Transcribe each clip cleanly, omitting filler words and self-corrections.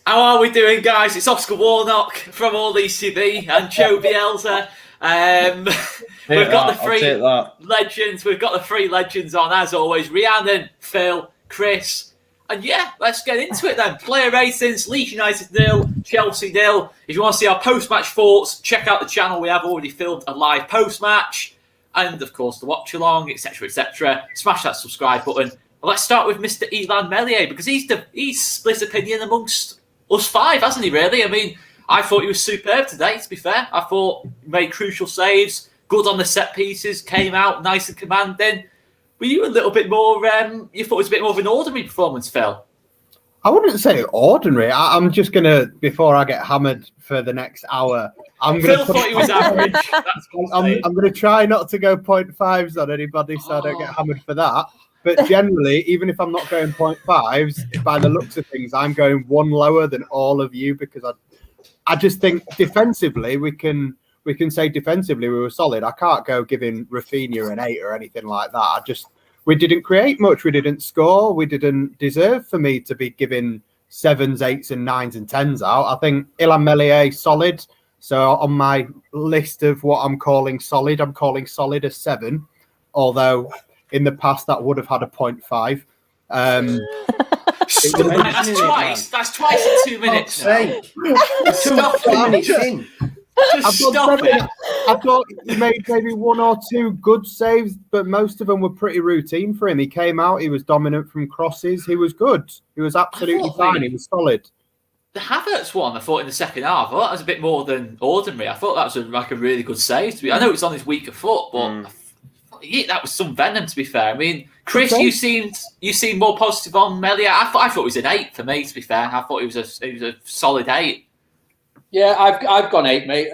How are we doing, guys? It's Oscar Warnock from All Leeds TV and Joe Bielsa. We've got the three legends. We've got the three legends on, as always. Rhiannon, Phil, Chris. And yeah, let's get into it then. Player ratings, Leeds United 0, Chelsea 0. If you want to see our post-match thoughts, check out the channel. We have already filmed a live post-match. And, of course, the watch-along, etc., etc. Smash that subscribe button. Let's start with Mr. Illan Meslier, because he's split opinion amongst us five, hasn't he, really? I mean, I thought he was superb today, to be fair. I thought he made crucial saves, good on the set pieces, came out nice and commanding. Were you a little bit more, you thought it was a bit more of an ordinary performance, Phil? I wouldn't say ordinary. I'm just going to, before I get hammered for the next hour, Phil thought he was average. I'm going to try not to go 0.5s on anybody so I don't get hammered for that. But generally, even if I'm not going 0.5s, by the looks of things, I'm going one lower than all of you because I just think defensively we can say defensively we were solid. I can't go giving Rafinha an 8 or anything like that. We didn't create much. We didn't score. We didn't deserve for me to be giving 7s, 8s, and 9s and 10s out. I think Illan Meslier solid. So on my list of what I'm calling solid a 7. Although in the past that would have had a 0.5. That's twice in 2 minutes. Stop 2 minutes in. I thought he made maybe 1 or 2 good saves, but most of them were pretty routine for him. He came out, he was dominant from crosses. He was good. He was absolutely fine. He was solid. The Havertz one, I thought in the second half, I thought that was a bit more than ordinary. I thought that was a really good save. I know it's on his weaker foot, but that was some venom, to be fair. I mean, Chris, you seemed more positive on Meslier. I thought it was an 8 for me, to be fair. I thought it was a solid 8. Yeah, I've gone 8, mate.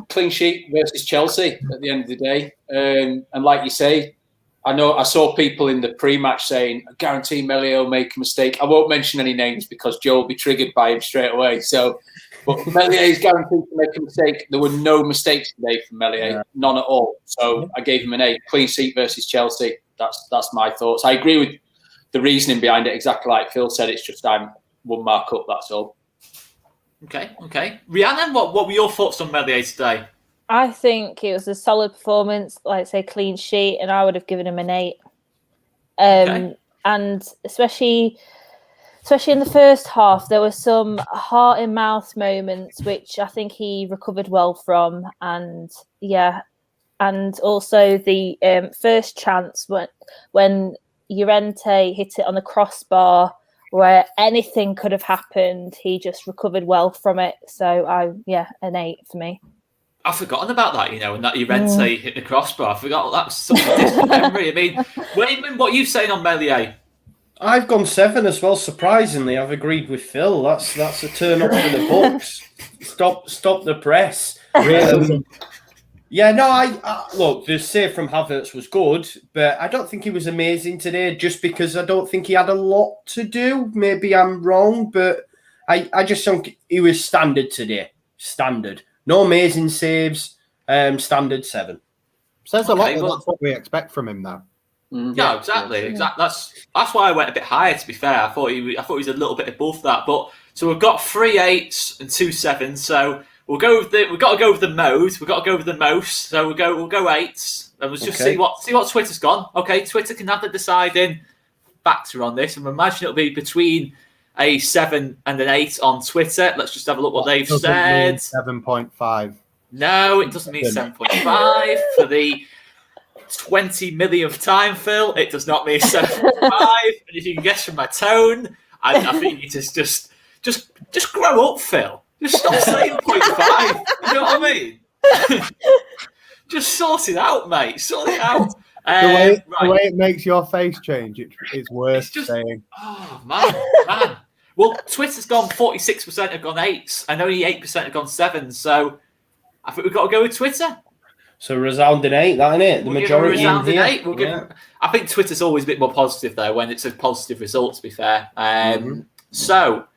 Clean sheet versus Chelsea at the end of the day. And like you say, I saw people in the pre-match saying, I guarantee Meslier will make a mistake. I won't mention any names because Joe will be triggered by him straight away. But Meslier is guaranteed to make a mistake. There were no mistakes today from Meslier, none at all. So I gave him an 8. Clean sheet versus Chelsea. That's my thoughts. I agree with the reasoning behind it, exactly like Phil said. It's just I'm 1 mark up, that's all. Okay. Rhiannon, what were your thoughts on Meslier today? I think it was a solid performance, like say clean sheet, and I would have given him an 8. And especially in the first half, there were some heart in mouth moments which I think he recovered well from, and also the first chance when Llorente hit it on the crossbar, where anything could have happened, he just recovered well from it. So an 8 for me. I've forgotten about that, and that Llorente hit the crossbar. I forgot that was such a distant memory. I mean, Wayman, what are you saying on Meslier? I've gone 7 as well. Surprisingly, I've agreed with Phil. That's a turn up for the books. Stop the press. Look, the save from Havertz was good, but I don't think he was amazing today. Just because I don't think he had a lot to do. Maybe I'm wrong, but I just think he was standard today. Standard. No amazing saves. Standard 7. Says a lot. That's what we expect from him now. Yeah, exactly. That's why I went a bit higher. To be fair, I thought he was a little bit above that. But so we've got 3 8s and 2 7s. So we've got to go with the most. We've got to go with the most. So we'll go 8s, and we'll just see what Twitter's gone. Okay, Twitter can have the deciding factor on this, and I imagine it'll be between a 7 and an 8 on Twitter. Let's just have a look what they've said. 7.5. No, it doesn't mean 7.5 for the 20 millionth time, Phil. It does not mean 7.5. And if you can guess from my tone, I think you just grow up, Phil. Just stop saying 0.5. You know what I mean? Just sort it out, mate. Sort it out. The way it makes your face change, it's worth saying. Oh, man. Well, Twitter's gone 46% have gone 8s, and only 8% have gone 7s. So I think we've got to go with Twitter. So resounding 8, that ain't it? The majority in here. 8. I think Twitter's always a bit more positive, though, when it's a positive result, to be fair. So,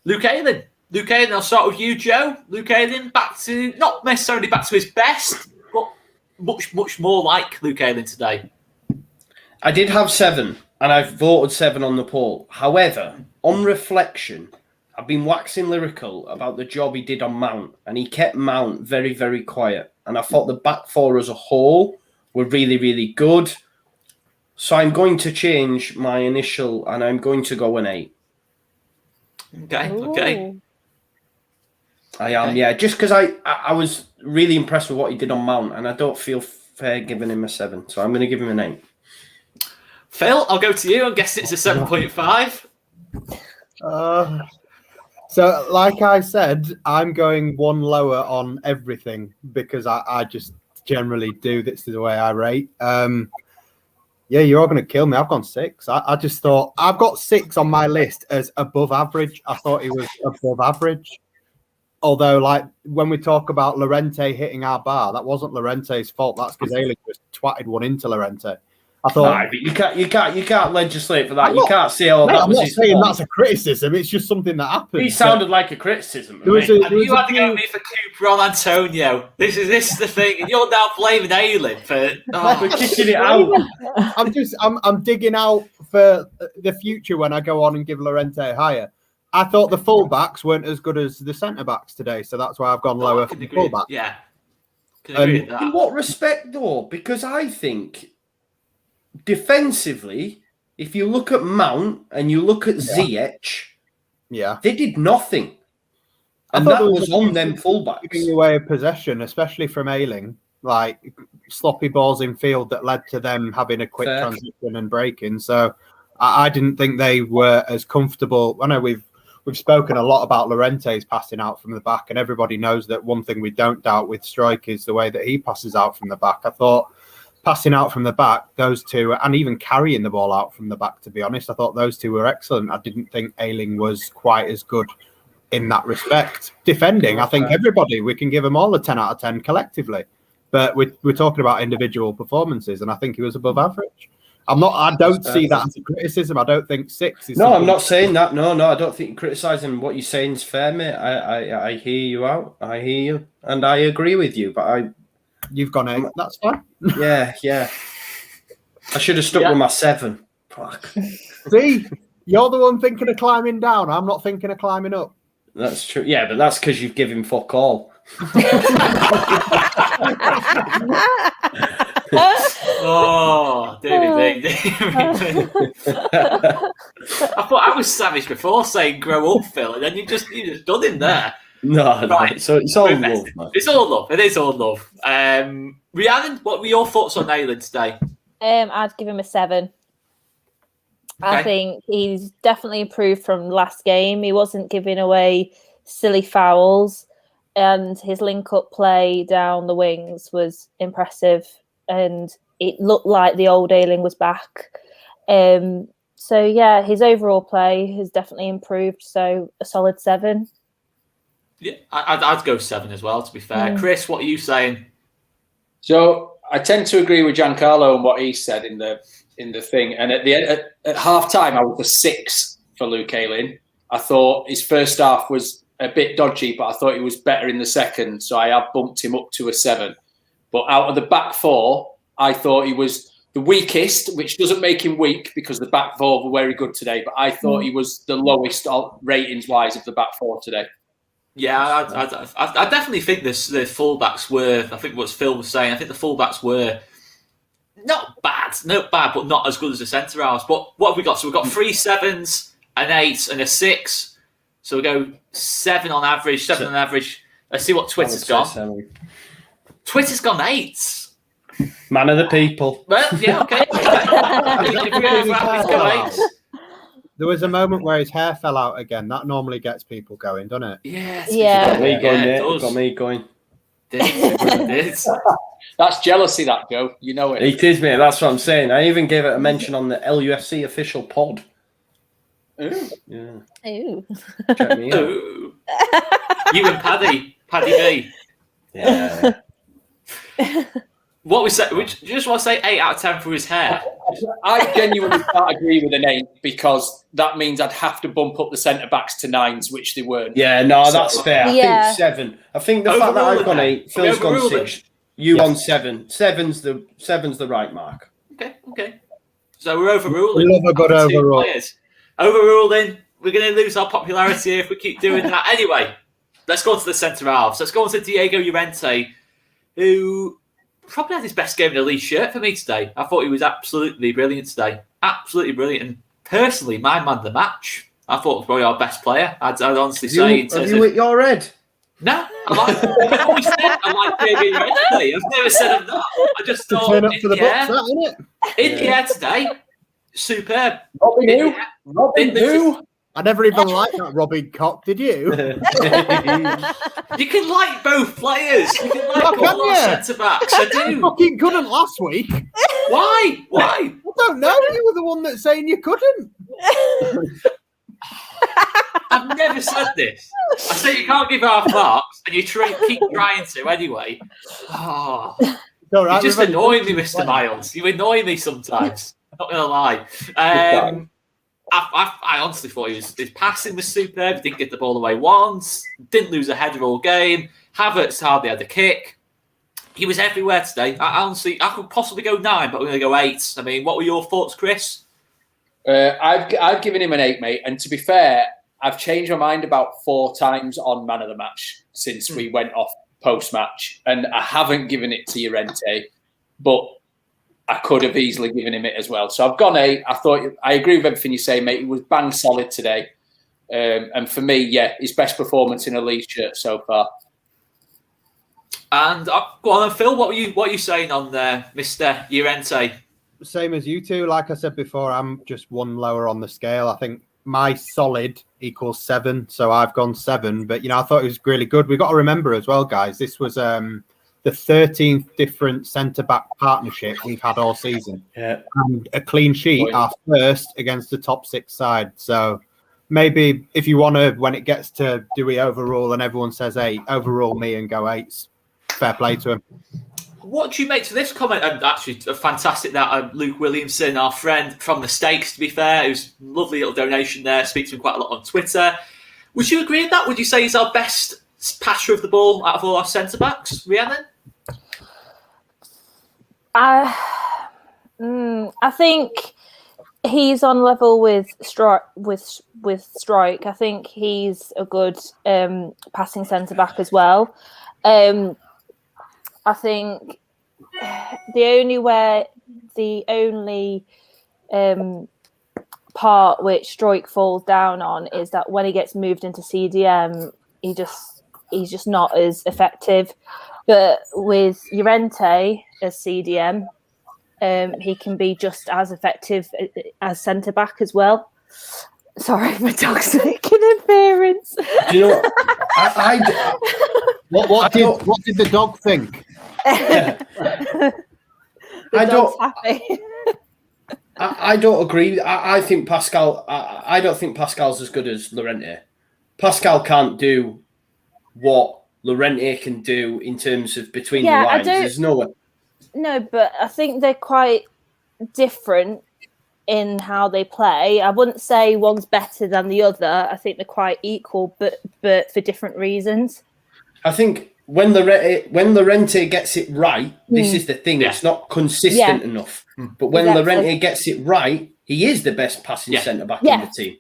Luke Ayling. I'll start with you, Joe. Luke Ayling, not necessarily back to his best, but much more like Luke Ayling today. I did have 7, and I've voted 7 on the poll. However, on reflection, I've been waxing lyrical about the job he did on Mount, and he kept Mount very, very quiet. And I thought the back four as a whole were really, really good. So I'm going to change my initial, and I'm going to go an 8. Okay. I am, yeah. Just because I was really impressed with what he did on Mount, and I don't feel fair giving him a 7. So I'm going to give him an 8. Phil, I'll go to you. I'm guessing it's a 7.5. So, like I said, I'm going one lower on everything because I just generally do. This is the way I rate. Yeah, you're all going to kill me. I've gone 6. I just thought I've got 6 on my list as above average. I thought he was above average. Although, like, when we talk about Llorente hitting our bar, that wasn't Llorente's fault. That's because Ayling just twatted one into Llorente. I thought, but you can't legislate for that. You can't say, "Oh, that was his fault." I'm not saying that's a criticism. It's just something that happened. He sounded like a criticism. You had to go at me for Cooper on Antonio. This is the thing, and you're now blaming Ayling for kicking it out. I'm digging out for the future when I go on and give Llorente higher. I thought the fullbacks weren't as good as the centre backs today, so that's why I've gone lower for the fullbacks. Yeah, can agree with that. In what respect, though? Because I think defensively, if you look at Mount and you look at Ziyech, they did nothing. And that was on them fullbacks. Giving away a possession, especially from Ayling, like sloppy balls in field that led to them having a quick transition and breaking. So I didn't think they were as comfortable. I know we've spoken a lot about Llorente's passing out from the back, and everybody knows that one thing we don't doubt with Struijk is the way that he passes out from the back. I thought passing out from the back, those two, and even carrying the ball out from the back, to be honest, I thought those two were excellent. I didn't think Ayling was quite as good in that respect. Defending, I think we can give them all a 10 out of 10 collectively. But we're talking about individual performances, and I think he was above average. I don't see that as a criticism. I don't think 6 is... No, I'm not saying that. No, I don't think criticising what you're saying is fair, mate. I hear you out. I hear you. And I agree with you, but You've gone 8. That's fine. Yeah. I should have stuck with my 7. Fuck. See, you're the one thinking of climbing down. I'm not thinking of climbing up. That's true. Yeah, but that's because you've given fuck all. Oh, David. I thought I was savage before saying grow up, Phil, and then you just done him there. No, right. So it's all love, man. It's all love. It is all love. Rhiannon, what were your thoughts on Ayling today? I'd give him a 7. Okay. I think he's definitely improved from last game. He wasn't giving away silly fouls, and his link-up play down the wings was impressive, and it looked like the old Ayling was back. So, yeah, his overall play has definitely improved, so a solid 7. Yeah, I'd go 7 as well, to be fair. Chris, what are you saying? So I tend to agree with Giancarlo on what he said in the thing. And at half time, I was a 6 for Luke Ayling. I thought his first half was a bit dodgy, but I thought he was better in the second. So I have bumped him up to a 7. But out of the back four, I thought he was the weakest, which doesn't make him weak because the back four were very good today. But I thought he was the lowest ratings-wise of the back four today. Yeah, I definitely think the fullbacks were. I think what Phil was saying. I think the fullbacks were not bad, but not as good as the centre halves. But what have we got? So we've got 3 7s, an 8, and a 6. So we go 7 on average. 7 on average. Let's see what Twitter's gone. Twitter's gone 8. Man of the people. Well, yeah, okay. There was a moment where his hair fell out again. That normally gets people going, doesn't it? Yeah. Got me going. It is. That's jealousy, that, Joe. You know it. It is, mate. That's what I'm saying. I even gave it a mention on the LUFC official pod. Ooh. Yeah. Ooh. Check me out. Ooh. You and Paddy B. Yeah. What we say? Do you just want to say 8 out of 10 for his hair? I genuinely can't agree with an 8 because that means I'd have to bump up the centre backs to 9s, which they weren't. Yeah, no, that's fair. I think 7. I think the fact that I've gone 8, Phil's gone 6. You on 7. Seven's the right mark. Okay. So we're overruling. We love a good overrule. Overruling. we're going to lose our popularity here if we keep doing that. Anyway, let's go on to the centre halves. Let's go on to Diego Llorente, who probably had his best game in the Leeds shirt for me today. I thought he was absolutely brilliant today. Absolutely brilliant. And personally, my man of the match, I thought was probably our best player. I'd honestly say. Have you hit your head? No, I always said I like Diego Llorente. I've never said I'm not. I just thought turn up for the box, isn't it? In the air today, superb. Robin who? I never even liked that Robin Cock, did you? You can like both players. You can like all our centre-backs. I do. You fucking couldn't last week. Why? I don't know. You were the one that's saying you couldn't. I've never said this. I say you can't give half marks, and you keep trying to anyway. Oh, Right, you just annoy me, Mr. Miles. You annoy me sometimes. Not gonna lie. I honestly thought his passing was superb. He didn't get the ball away once. Didn't lose a header all game. Havertz hardly had a kick. He was everywhere today. I could possibly go 9, but I'm going to go 8. I mean, what were your thoughts, Chris? I've given him an 8, mate. And to be fair, I've changed my mind about 4 times on man of the match since we went off post-match. And I haven't given it to Llorente, but I could have easily given him it as well. So I've gone 8. I agree with everything you say, mate. He was bang solid today. And for me, his best performance in a Leeds shirt so far. And go on, Phil. What are you saying on there, Mr. Llorente? Same as you two. Like I said before, I'm just one lower on the scale. I think my solid equals 7, so I've gone 7. But I thought it was really good. We've got to remember as well, guys. This was the 13th different centre-back partnership we've had all season. Yeah, and a clean sheet, our first against the top 6 side. So maybe if you want to, when it gets to do we overrule and everyone says 8, overrule me and go 8. Fair play to him. What do you make to this comment? And actually, fantastic that Luke Williamson, our friend from the States, to be fair, who's a lovely little donation there, speaks to him quite a lot on Twitter. Would you agree with that? Would you say he's our best passer of the ball out of all our centre-backs, Rhiannon? I think he's on level with Strike. I think he's a good passing centre back as well. I think the only part which Strike falls down on is that when he gets moved into CDM, he's just not as effective. But with Llorente as CDM, he can be just as effective as centre back as well. Sorry, my dog's making an appearance. Do you know what? What did the dog think? The dog's happy. I don't agree. I think Pascal. I don't think Pascal's as good as Llorente. Pascal can't do what Llorente can do in terms of between the lines. There's no way. No, but I think they're quite different in how they play. I wouldn't say one's better than the other. I think they're quite equal, but for different reasons. I think when Llorente gets it right, this is the thing. Yeah. It's not consistent enough. But when Llorente gets it right, he is the best passing centre-back in the team.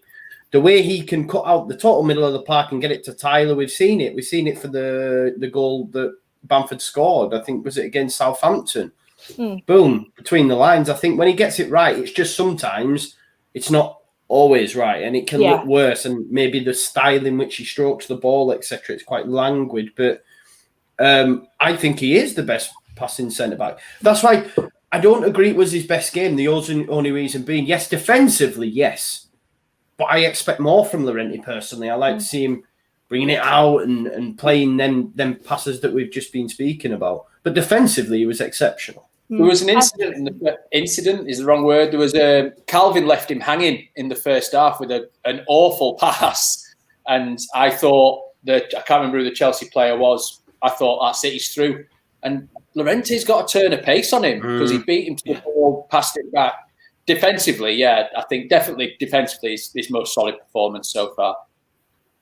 The way he can cut out the total middle of the park and get it to Tyler, we've seen it. We've seen it for the goal that Bamford scored. I think, was it against Southampton? Boom, between the lines. I think when he gets it right, it's just sometimes it's not always right, and it can look worse. And maybe the style in which he strokes the ball, etc., it's quite languid. But I think he is the best passing centre back. That's why I don't agree it was his best game. The only reason being, yes, defensively, yes, but I expect more from Llorente personally. I like to see him bringing it out and playing them passes that we've just been speaking about. But defensively, he was exceptional. There was an incident. Incident is the wrong word. There was Calvin left him hanging in the first half with an awful pass, and I thought that I can't remember who the Chelsea player was. I thought that's it, he's through. And Llorente's got to turn a pace on him because he beat him to the ball, passed it back. Defensively, I think definitely defensively is his most solid performance so far.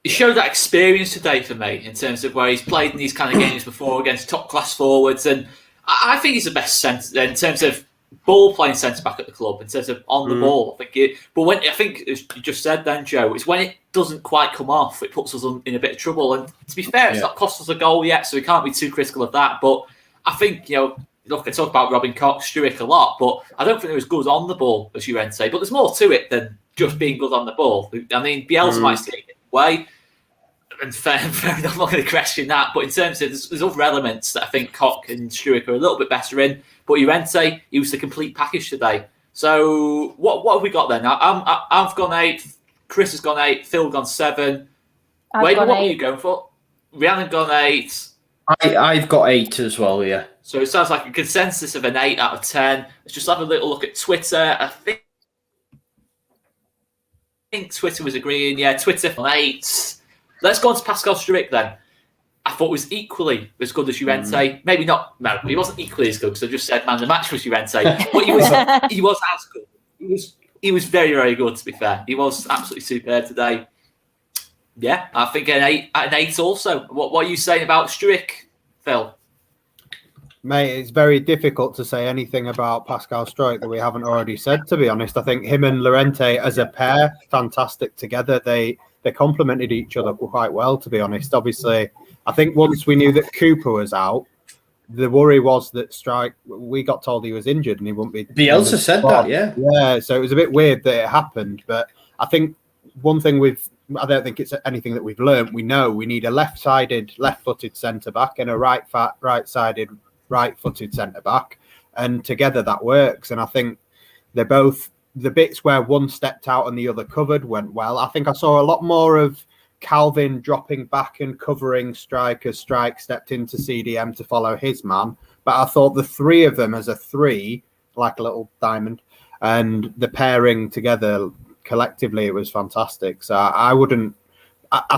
He showed that experience today for me in terms of where he's played in these kind of games before against top class forwards, and I think he's the best centre in terms of ball playing centre back at the club instead of on the ball. I think as you just said then, Joe, it's when it doesn't quite come off, it puts us in a bit of trouble. And to be fair, it's not cost us a goal yet, so we can't be too critical of that. But I think, look, I talk about Robin Cox, Struick a lot, but I don't think they're as good on the ball as Llorente. But there's more to it than just being good on the ball. I mean, Bielsa might take it away. And fair enough, I'm not going to question that. But in terms of there's other elements that I think Koch and Struick are a little bit better in. But Llorente, he was the complete package today. So what have we got then? I've gone 8. Chris has gone 8. Phil gone 7. Wade, what were you going for? Rhiannon gone 8. I've got 8 as well. Yeah. So it sounds like a consensus of an 8 out of 10. Let's just have a little look at Twitter. I think Twitter was agreeing. Yeah, Twitter for 8. Let's go on to Pascal Struick then. I thought was equally as good as Llorente. Maybe not. No, he wasn't equally as good because I just said, man, the match was Llorente. But he was as good. He was very, very good. To be fair, he was absolutely superb today. Yeah, I think an 8 also. What are you saying about Struick, Phil? Mate, it's very difficult to say anything about Pascal Struick that we haven't already said, to be honest. I think him and Llorente as a pair, fantastic together. They complemented each other quite well, to be honest. Obviously, I think once we knew that Cooper was out, the worry was that Struick, we got told he was injured and he wouldn't be. Bielsa said that, yeah. Yeah, so it was a bit weird that it happened. But I think one thing I don't think it's anything that we've learned. We know we need a left-footed centre-back and a right-sided, right-footed centre-back. And together that works. And I think they're both, the bits where one stepped out and the other covered went well. I think I saw a lot more of Calvin dropping back and covering Struick as Struick stepped into CDM to follow his man. But I thought the three of them as a three, like a little diamond, and the pairing together collectively, it was fantastic. So I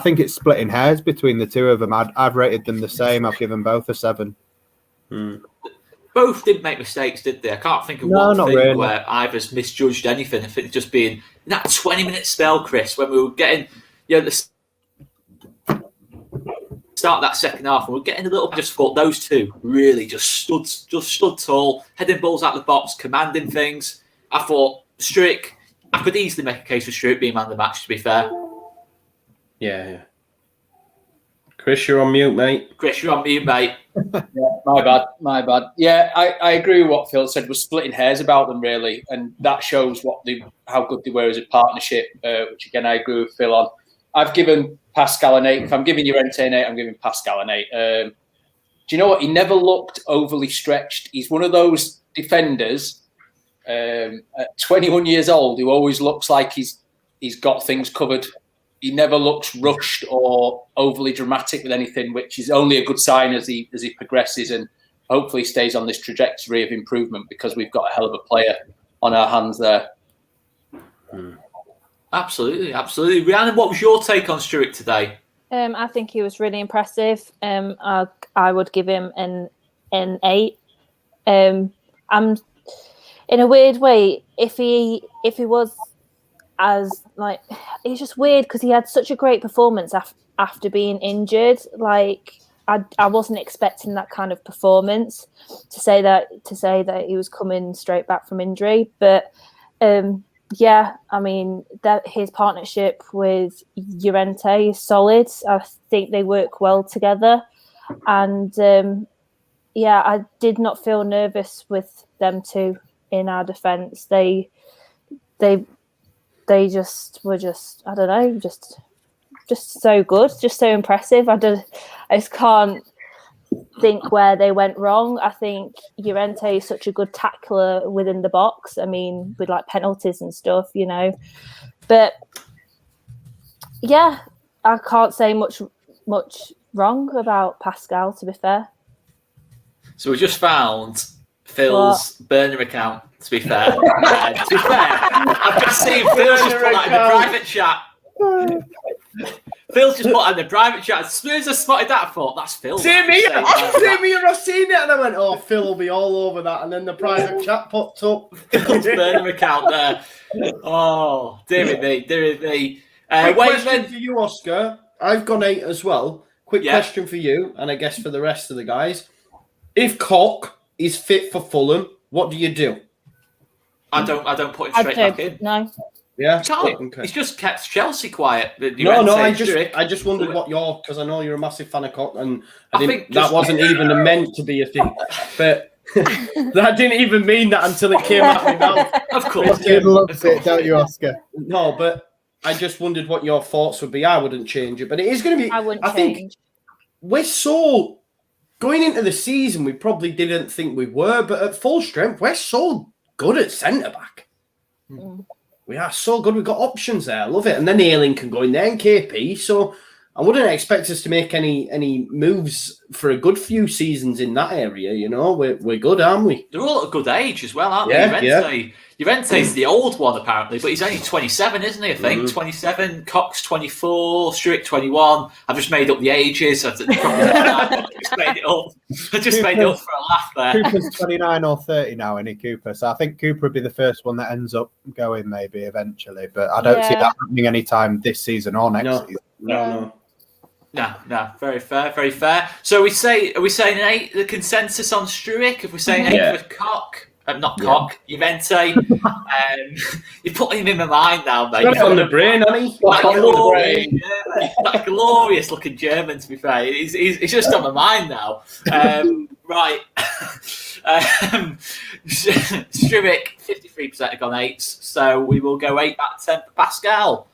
think it's splitting hairs between the two of them. I've rated them the same. I've given both a 7. Both didn't make mistakes, did they? I can't think of one thing where either's misjudged anything. I think it's just being in that 20-minute spell, Chris, when we were getting, the start of that second half, and we're getting a little. I just thought those two really just stood tall, heading balls out of the box, commanding things. I thought Struick, I could easily make a case for Struick being man of the match. To be fair, yeah. Chris, you're on mute, mate. Yeah, my bad. Yeah, I agree with what Phil said. We're splitting hairs about them, really, and that shows how good they were as a partnership, which, again, I agree with Phil on. I've given Pascal an 8. If I'm giving Llorente an 8, I'm giving Pascal an 8. Do you know what? He never looked overly stretched. He's one of those defenders at 21 years old who always looks like he's got things covered. He never looks rushed or overly dramatic with anything, which is only a good sign as he progresses and hopefully stays on this trajectory of improvement, because we've got a hell of a player on our hands there. Absolutely. Rhiannon, what was your take on Struick today? I think he was really impressive. I would give him an 8. I'm in a weird way. If he was as it's just weird because he had such a great performance after being injured. Like I wasn't expecting that kind of performance to say that he was coming straight back from injury. But yeah, I mean that his partnership with Llorente is solid. I think they work well together, and yeah, I did not feel nervous with them two in our defence. They just were I don't know, just so good, just so impressive. I just can't think where they went wrong. I think Llorente is such a good tackler within the box. I mean, with like penalties and stuff, But yeah, I can't say much wrong about Pascal, to be fair. So we just found Phil's burner account. To be fair, I've just seen Phil's just put that in the private chat. Phil's just put that in the private chat. As soon as I spotted that, I thought, that's Phil. Same here. I seen it and I went, oh, Phil will be all over that. And then the private chat popped up. Phil's burner account there. Oh, dear me. Quick question for you, Oscar. I've gone 8 as well. Quick question for you, and I guess for the rest of the guys. If Koch is fit for Fulham, what do you do? I don't put him straight back in. No. Yeah, He can't. okay. He's just kept Chelsea quiet. I just wondered what because I know you're a massive fan of Cock, and I think that wasn't even meant to be a thing, but that didn't even mean that until it came out of my mouth. Of course, you loves it, don't you, Oscar? No, but I just wondered what your thoughts would be. I wouldn't change it, but it is going to be. I wouldn't think change. we're so going into the season. We probably didn't think we were, but at full strength, we're so good at centre back. We are so good. We've got options there. I love it. And then Ayling can go in there and KP. So I wouldn't expect us to make any moves for a good few seasons in that area. You know, we're good, aren't we? They're all at a good age as well, aren't they? Juvente's the old one apparently, but he's only 27, isn't he? I think 27. Cox 24. Struick 21. I've just made up the ages. I just made it up. I just made it up for a laugh there. Cooper's 29 or 30 now, isn't he, Cooper? So I think Cooper would be the first one that ends up going maybe eventually, but I don't see that happening anytime this season or next season. No, very fair, very fair. So are we saying an 8, the consensus on Struick? If we're saying 8 for Cock, Juventus. You're putting him in my mind now, mate. Got on the brain, honey. That glorious looking German, to be fair. He's just on my mind now. Right. Struick, 53% have gone 8s, so we will go 8 back to 10 for Pascal.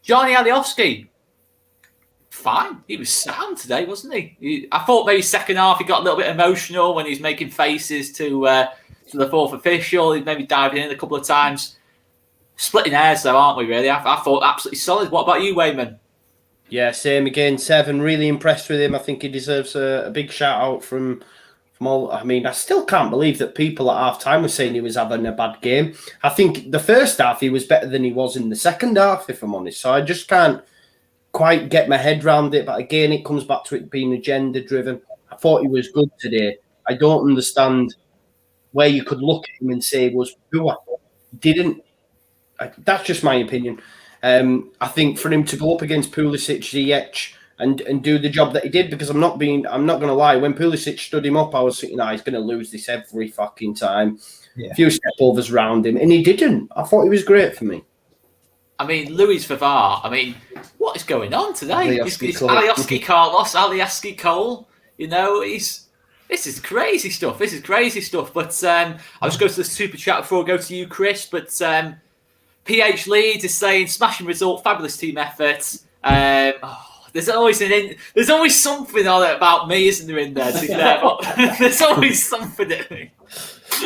Johnny Alioski. Fine. He was sound today, wasn't he? I thought maybe second half he got a little bit emotional when he's making faces to the fourth official. He maybe dived in a couple of times. Splitting hairs, though, aren't we, really? I thought absolutely solid. What about you, Wayman? Yeah, same again. 7. Really impressed with him. I think he deserves a big shout-out from all. I mean, I still can't believe that people at half-time were saying he was having a bad game. I think the first half he was better than he was in the second half, if I'm honest. So I just can't quite get my head around it, but again, it comes back to it being agenda-driven. I thought he was good today. I don't understand where you could look at him and say he was poor. Didn't. That's just my opinion. I think for him to go up against Pulisic, Ziyech, and do the job that he did, because I'm not going to lie, when Pulisic stood him up, I was thinking, he's going to lose this every fucking time. Yeah. A few step overs around him, and he didn't. I thought he was great for me. I mean, Luis Favar, what is going on today? Alioski Carlos, Alioski Cole. You know, this is crazy stuff. But I was going to the super chat before I go to you, Chris. But PH Leeds is saying smashing result, fabulous team effort. There's always something on it about me, isn't there? In there, to be fair, but there's always something in me,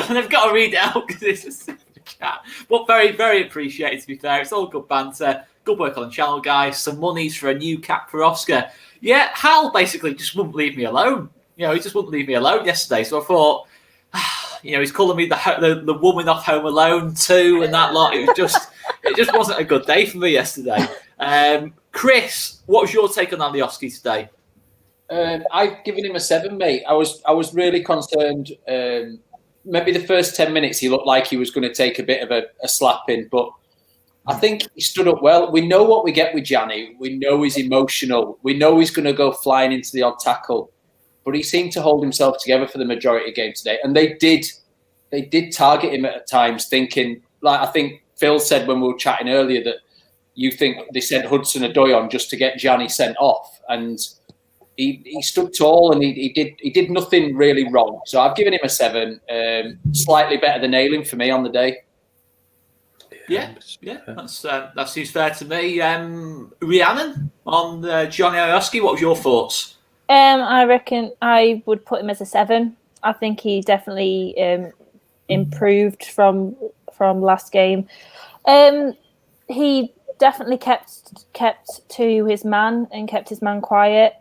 and I've got to read it out because it's just. Chat. But very, very appreciated, to be fair. It's all good banter. Good work on the channel, guys. Some monies for a new cap for Oscar. Yeah, Hal basically just wouldn't leave me alone. He just wouldn't leave me alone yesterday. So I thought, he's calling me the woman off Home Alone 2 and that lot. It just wasn't a good day for me yesterday. Chris, what was your take on Alioski today? I've given him a 7, mate. I was really concerned. Maybe the first 10 minutes he looked like he was going to take a bit of a slapping, but I think he stood up well. We know what we get with Gianni. We know he's emotional. We know he's going to go flying into the odd tackle, but he seemed to hold himself together for the majority of the game today. And they did target him at times, thinking, like I think Phil said when we were chatting earlier, that you think they sent Hudson-Odoi on just to get Gianni sent off, and he stood tall and he did nothing really wrong. So I've given him a 7, slightly better than Ayling for me on the day. Yeah, that seems fair to me. Rhiannon on Johnny Alioski, what was your thoughts? I reckon I would put him as a 7. I think he definitely improved from last game. He definitely kept to his man and kept his man quiet.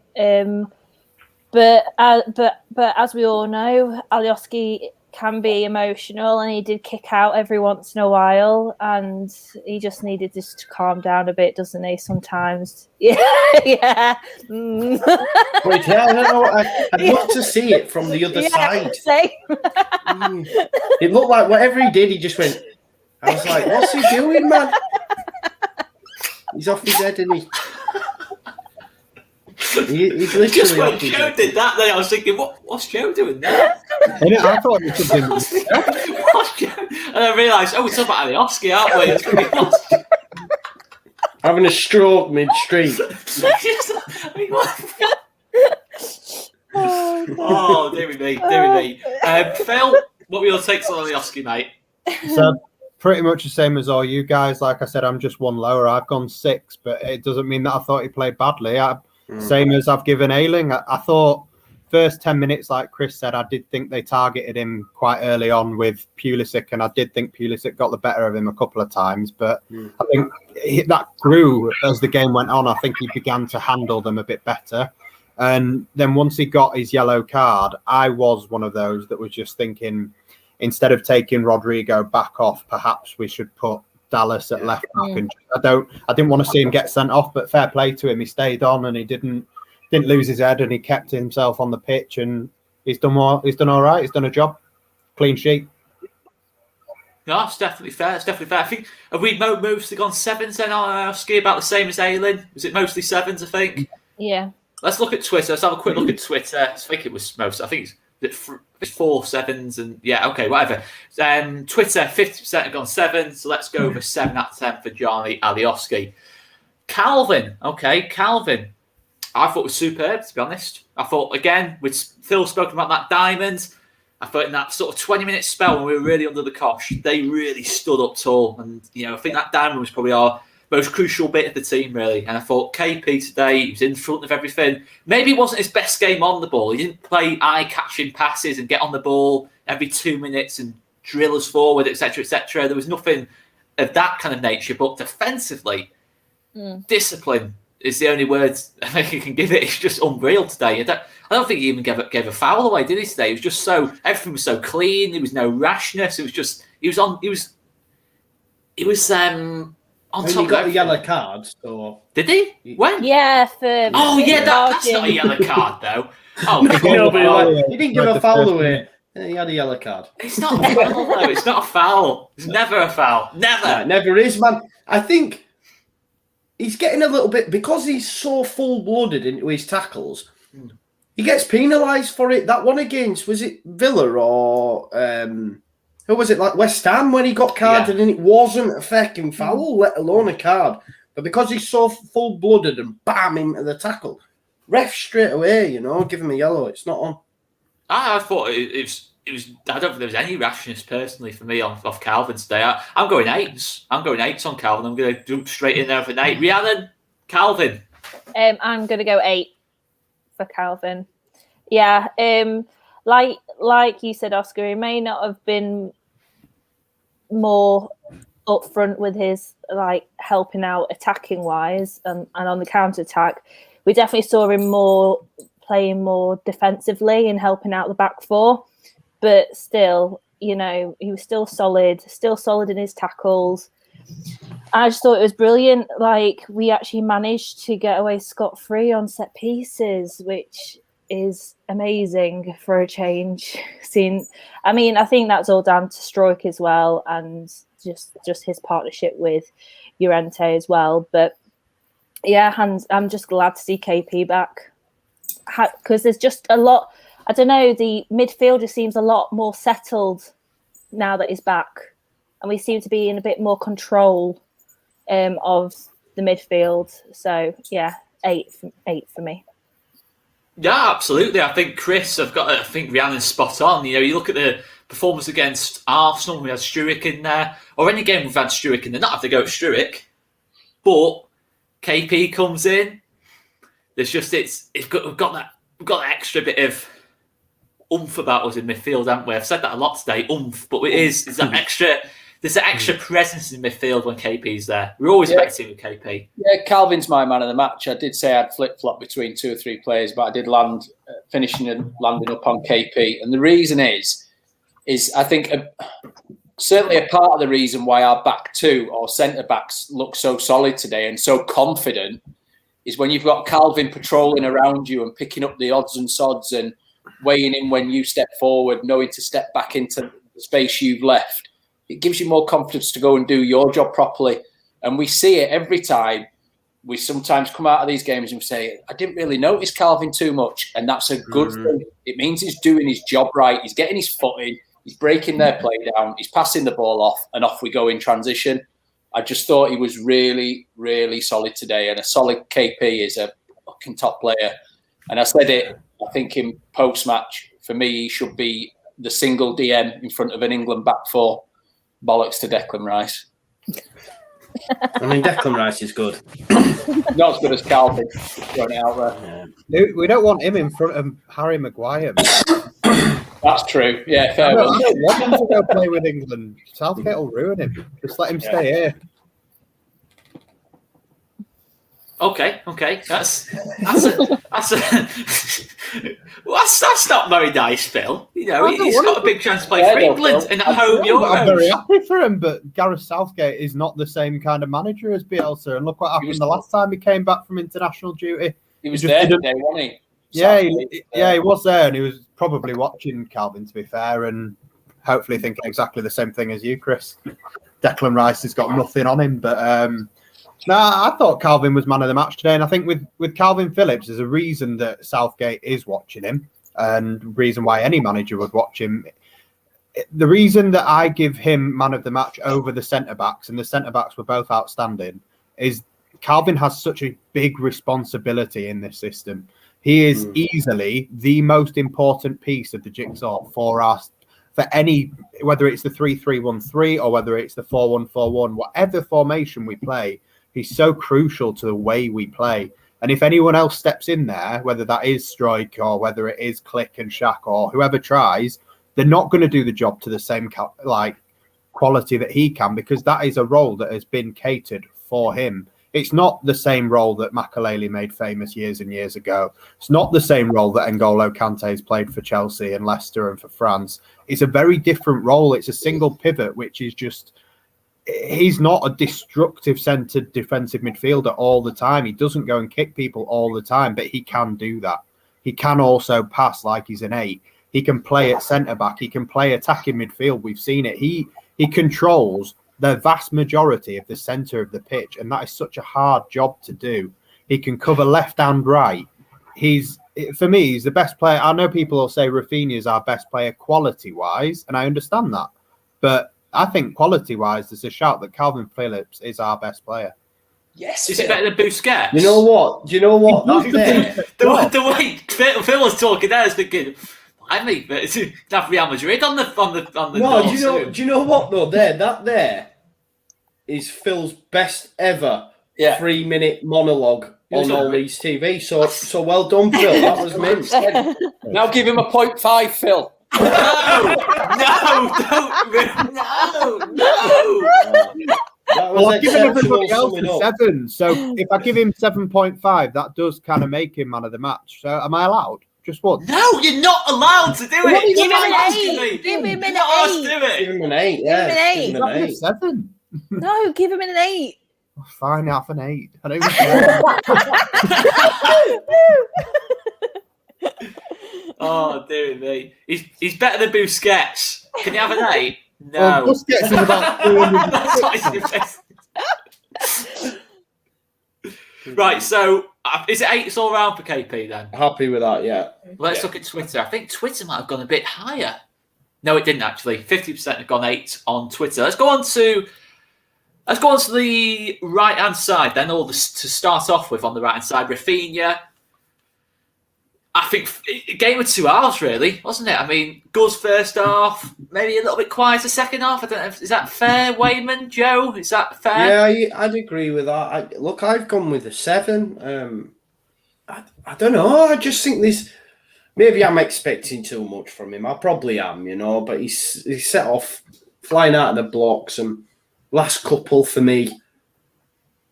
But as we all know, Alioski can be emotional, and he did kick out every once in a while, and he just needed just to calm down a bit, doesn't he? Sometimes, yeah. Wait, I don't know. I'd love to see it from the other side. Same. It looked like whatever he did, he just went. I was like, "What's he doing, man? He's off his head, isn't he?" He's literally just when Joe did that, then I was thinking, what's Joe doing there? I thought it was something. What's Joe And I realised, we're talking about Alioski, aren't we? That's going to be having a stroke mid-street. Oh, dear me. Phil, what were your takes on Alioski, mate? So pretty much the same as all you guys. Like I said, I'm just one lower. I've gone 6, but it doesn't mean that I thought he played badly. Same as I've given Ayling. I thought first 10 minutes, like Chris said, I did think they targeted him quite early on with Pulisic, and I did think Pulisic got the better of him a couple of times. But I think that grew as the game went on. I think he began to handle them a bit better. And then once he got his yellow card, I was one of those that was just thinking, instead of taking Rodrigo back off, perhaps we should put Dallas at left back. And I didn't want to see him get sent off, but fair play to him. He stayed on and he didn't lose his head, and he kept himself on the pitch, and he's done all right. He's done a job. Clean sheet. No, it's definitely fair. I think have we moves to gone 7s then, Alioski, about the same as Ayling? Was it mostly 7s, I think? Yeah. Let's look at Twitter. Let's have a quick look at Twitter. I think it was most. I think it's 4 7s and okay, whatever. Twitter 50% have gone 7, so let's go over 7 out of 10 for Johnny Alioski. Calvin. I thought it was superb, to be honest. I thought, again, with Phil spoken about that diamond, I thought in that sort of 20-minute spell when we were really under the cosh, they really stood up tall. And, I think that diamond was probably our most crucial bit of the team, really. And I thought KP today, he was in front of everything. Maybe it wasn't his best game on the ball. He didn't play eye-catching passes and get on the ball every 2 minutes and drill us forward, etc., etc. There was nothing of that kind of nature. But defensively, discipline is the only word I think you can give it. It's just unreal today. I don't think he even gave a foul away, did he, today? It was just everything was so clean. There was no rashness. It was just, he was on And top he got of a yellow card, so... Did he? When? Yeah, that's not a yellow card, though. Oh, he didn't give a foul away. He had a yellow card. It's not a foul, though. It's not a foul. It's never a foul. Never. Yeah, it never is, man. I think he's getting a little bit... Because he's so full-blooded into his tackles, he gets penalised for it. That one against... Was it Villa or... who was it, like West Ham, when he got carded and it wasn't a fucking foul, let alone a card. But because he's so full-blooded and bam into the tackle, ref straight away, give him a yellow. It's not on. I thought it was. I don't think there was any rashness personally for me off Calvin today. I'm going 8s. I'm going 8s on Calvin. I'm going to jump straight in there for an 8. Rhiannon, Calvin. I'm going to go 8 for Calvin. Yeah. Like you said, Oscar, he may not have been more upfront with his helping out attacking wise and on the counter attack. We definitely saw him playing more defensively and helping out the back four, but still, he was still solid in his tackles. I just thought it was brilliant. We actually managed to get away scot-free on set pieces, which is amazing for a change. I think that's all down to Struijk as well, and just his partnership with Llorente as well. But yeah, I'm just glad to see KP back, because there's just a lot. I don't know, the midfielder seems a lot more settled now that he's back, and we seem to be in a bit more control of the midfield. So yeah, 8 for me. Yeah, absolutely. I think I think Rhiannon's spot on. You look at the performance against Arsenal, we had Struijk in there, or any game we've had Struijk in there, not have to go at Struijk, but KP comes in. There's just, we've got that extra bit of oomph about us in midfield, haven't we? I've said that a lot today, oomph, but there's that extra presence in midfield when KP's there. We're always expecting with KP. Yeah, Calvin's my man of the match. I did say I'd flip-flop between 2 or 3 players, but I did finishing and landing up on KP. And the reason is I think certainly a part of the reason why our back two or centre-backs look so solid today and so confident is when you've got Calvin patrolling around you and picking up the odds and sods and weighing in when you step forward, knowing to step back into the space you've left. It gives you more confidence to go and do your job properly. And we see it every time. We sometimes come out of these games and say, I didn't really notice Calvin too much. And that's a good thing. It means he's doing his job right. He's getting his foot in. He's breaking their play down. He's passing the ball off, and off we go in transition. I just thought he was really, really solid today, and a solid KP is a fucking top player. And I said it, I think in post-match, for me, he should be the single DM in front of an England back four. Bollocks to Declan Rice. I mean, Declan Rice is good. Not as good as Calvin. Throwing it out there. We don't want him in front of Harry Maguire. That's true. Yeah, fair I don't one. want him to go play with England. Southgate will ruin him. Just let him stay here. Okay. That's not very nice, Phil. You know, he's got a big chance to play for England in a home Euro. I'm very happy for him, but Gareth Southgate is not the same kind of manager as Bielsa. And look what happened the last time he came back from international duty. He was there today, wasn't he? Yeah, he was there, and he was probably watching Calvin, to be fair, and hopefully thinking exactly the same thing as you, Chris. Declan Rice has got nothing on him, but I thought Calvin was man of the match today, and I think with Calvin Phillips, there's a reason that Southgate is watching him, and reason why any manager would watch him. The reason that I give him man of the match over the centre-backs, and the centre-backs were both outstanding, is Calvin has such a big responsibility in this system. He is easily the most important piece of the jigsaw for us, for any, whether it's the 3-3-1-3 or whether it's the 4-1-4-1, whatever formation we play, he's so crucial to the way we play. And if anyone else steps in there, whether that is Struijk or whether it is Click and Shaq or whoever tries, they're not going to do the job to the same quality that he can, because that is a role that has been catered for him. It's not the same role that Makelele made famous years and years ago. It's not the same role that N'Golo Kante's played for Chelsea and Leicester and for France. It's a very different role. It's a single pivot, which is just... He's not a destructive centred defensive midfielder all the time. He doesn't go and kick people all the time, but he can do that. He can also pass like he's an 8. He can play at centre-back. He can play attacking midfield. We've seen it. He controls the vast majority of the centre of the pitch, and that is such a hard job to do. He can cover left and right. For me, he's the best player. I know people will say Rafinha is our best player quality-wise, and I understand that. But I think quality-wise, there's a shout that Calvin Phillips is our best player. Yes. Is it better than Busquets? You know what? The way Phil was talking there, I was thinking, I mean, have Real Madrid on the No, do you know what though? That is Phil's best ever 3-minute monologue on all these TV. So well done, Phil. That was mint. Now give him a 0.5, Phil. No. Well, I've given everybody else a 7. So if I give him 7.5, that does kind of make him man of the match. So am I allowed? Just one? No, you're not allowed to do it. Give him an 8. Give him an 8. Give him an 8. Yeah. Give him an 8. 7. No, give him an 8. Fine, half an 8. I don't even care. Oh, dear me. He's better than Busquets. Can you have an 8? No. Well, Busquets is about 300. That's what he's Right, so is it 8s all round for KP then? Happy with that, yeah. Let's look at Twitter. I think Twitter might have gone a bit higher. No, it didn't actually. 50% have gone 8 on Twitter. Let's go on to the right hand side then, to start off with on the right hand side. Rafinha. I think a game of 2 halves, really, wasn't it? I mean, good first half, maybe a little bit quieter second half. I don't know. Is that fair, Wayman, Joe? Is that fair? Yeah, I'd agree with that. I've gone with a 7. I don't know. I just think this. Maybe I'm expecting too much from him. I probably am, but he's set off flying out of the blocks, and last couple for me.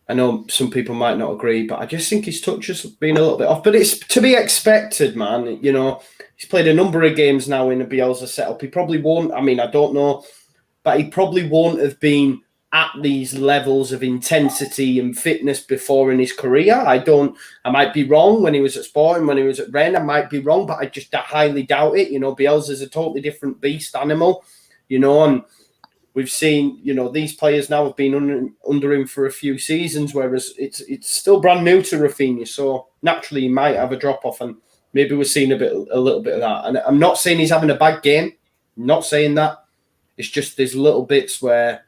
I know some people might not agree, but I just think his touch has been a little bit off. But it's to be expected, man. He's played a number of games now in a Bielsa setup. He probably won't. I mean, I don't know, but he probably won't have been at these levels of intensity and fitness before in his career. I might be wrong. When he was at Sporting, when he was at Rennes, I might be wrong, but I highly doubt it. Bielsa's a totally different beast animal, and we've seen, these players now have been under him for a few seasons, whereas it's still brand new to Rafinha. So naturally, he might have a drop off, and maybe we're seeing a little bit of that. And I'm not saying he's having a bad game. Not saying that. It's just there's little bits where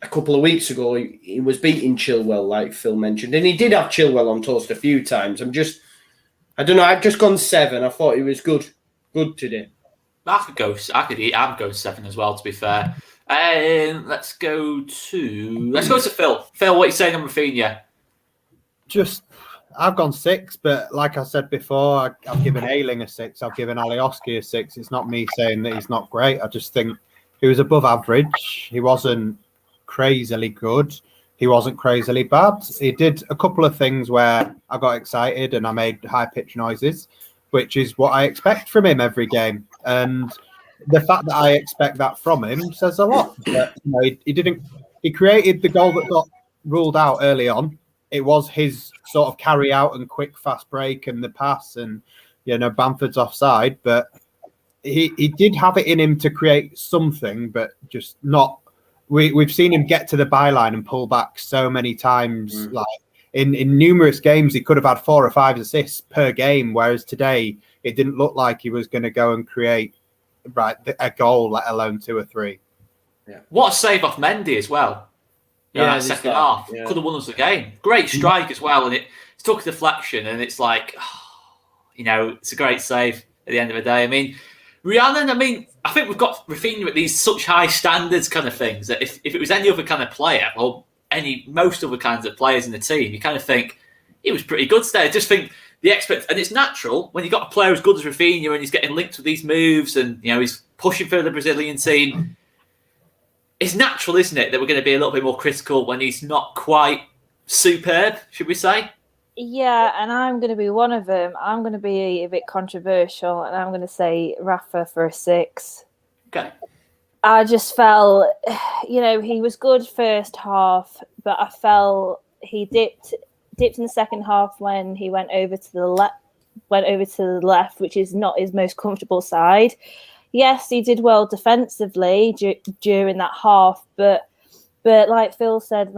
a couple of weeks ago he was beating Chilwell, like Phil mentioned, and he did have Chilwell on toast a few times. I don't know. I've just gone 7. I thought he was good today. I'm going 7 as well, to be fair. Let's go to Phil. Phil, what are you saying on Rafinha? I've gone 6, but like I said before, I've given Ayling a 6. I've given Alioski a 6. It's not me saying that he's not great. I just think he was above average. He wasn't crazily good. He wasn't crazily bad. He did a couple of things where I got excited and I made high-pitched noises, which is what I expect from him every game. And the fact that I expect that from him says a lot. But, he created the goal that got ruled out early on. It was his sort of carry out and quick fast break and the pass, and Bamford's offside, but he did have it in him to create something, but just not. We've seen him get to the byline and pull back so many times. Like in numerous games, he could have had 4 or 5 assists per game, whereas today it didn't look like he was going to go and create a goal, let alone 2 or 3. Yeah. What a save off Mendy as well. Yeah, second half could have won us the game. Great strike as well, and it took a deflection, and it's like, it's a great save at the end of the day. I mean, Rhiannon, I think we've got Rafinha at these such high standards kind of things that if it was any other kind of player or most other kinds of players in the team, you kind of think he was pretty good today. I just think and it's natural when you've got a player as good as Rafinha and he's getting linked with these moves and he's pushing for the Brazilian team. It's natural, isn't it, that we're going to be a little bit more critical when he's not quite superb, should we say? Yeah, and I'm going to be one of them. I'm going to be a bit controversial, and I'm going to say Rafa for a 6. Okay. I just felt, he was good first half, but I felt he dipped in the second half when he went over to the left, which is not his most comfortable side. Yes, he did well defensively during that half, but like Phil said,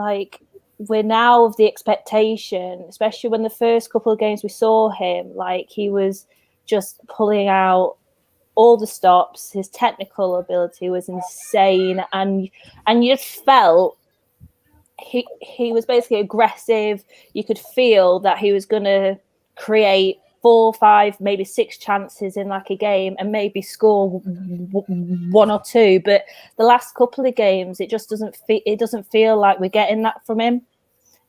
we're now of the expectation, especially when the first couple of games we saw him, he was just pulling out all the stops. His technical ability was insane, and you just felt he was basically aggressive. You could feel that he was going to create 4, 5, maybe 6 chances in a game and maybe score 1 or 2. But the last couple of games, it just doesn't feel like we're getting that from him.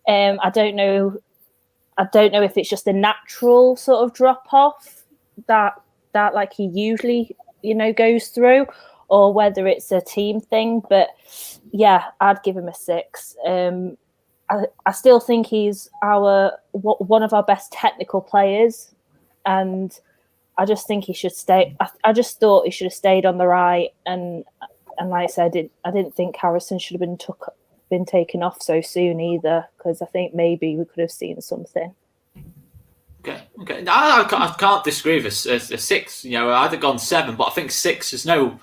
I don't know if it's just a natural sort of drop off that he usually goes through, or whether it's a team thing. But yeah, I'd give him a 6. I still think he's one of our best technical players. And I just think he should stay. I just thought he should have stayed on the right. And like I said, I didn't think Harrison should have been taken off so soon either, because I think maybe we could have seen something. Okay. No, I can't disagree with a 6. I'd have gone 7, but I think 6. There's no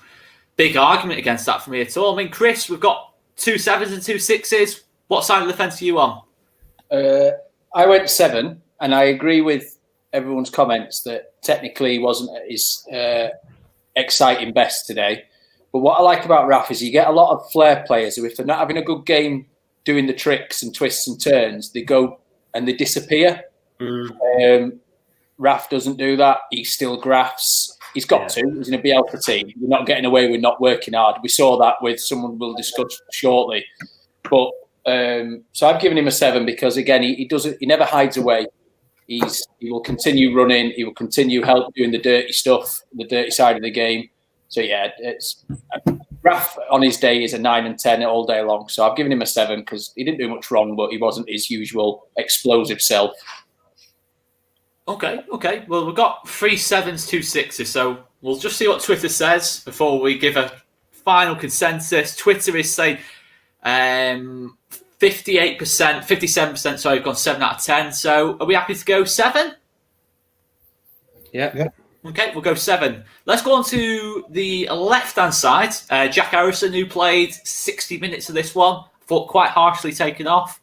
big argument against that for me at all. Chris, we've got 2 7s and 2 6s. What side of the fence are you on? I went 7, and I agree with everyone's comments that technically wasn't at his exciting best today. But what I like about Raf is you get a lot of flair players who, if they're not having a good game doing the tricks and twists and turns, they go and they disappear. Raf doesn't do that. He still grafts. He's got to. He's in a Bielsa team. We're not getting away with not working hard. We saw that with someone we'll discuss shortly. But so I've given him a 7 because, again, he doesn't. He never hides away. He will continue running. He will continue help doing the dirty stuff, the dirty side of the game. So yeah, it's Raf on his day is a 9 and 10 all day long. So I've given him a 7 because he didn't do much wrong, but he wasn't his usual explosive self. Okay. Well, we've got 3 7s, 2 6s. So we'll just see what Twitter says before we give a final consensus. Twitter is saying 58%, 57%. Sorry, I've gone 7 out of 10. So are we happy to go 7? Yeah. Okay, we'll go 7. Let's go on to the left-hand side. Jack Harrison, who played 60 minutes of this one, thought quite harshly taken off.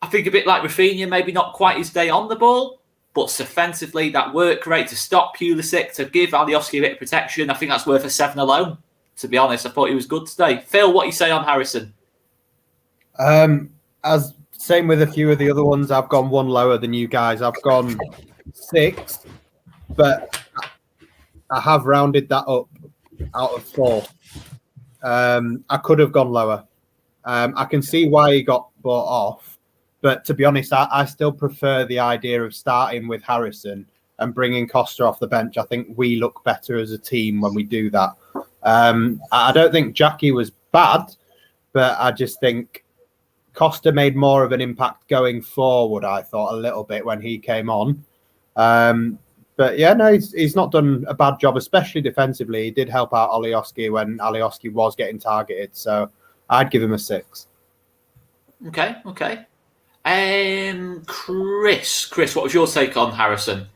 I think a bit like Rafinha, maybe not quite his day on the ball. but defensively, that work rate to stop Pulisic, to give Alioski a bit of protection, I think that's worth a 7 alone. To be honest, I thought he was good today. Phil, what do you say on Harrison? As same with a few of the other ones, I've gone one lower than you guys. I've gone 6, but I have rounded that up out of 4. I could have gone lower. I can see why he got bought off, but to be honest, I still prefer the idea of starting with Harrison and bringing Costa off the bench. I think we look better as a team when we do that. I don't think Jackie was bad, but I just think Costa made more of an impact going forward, I thought, a little bit when he came on. But yeah, no, he's not done a bad job, especially defensively. He did help out Alioski when Alioski was getting targeted. So I'd give him a 6. Okay. Chris, what was your take on Harrison?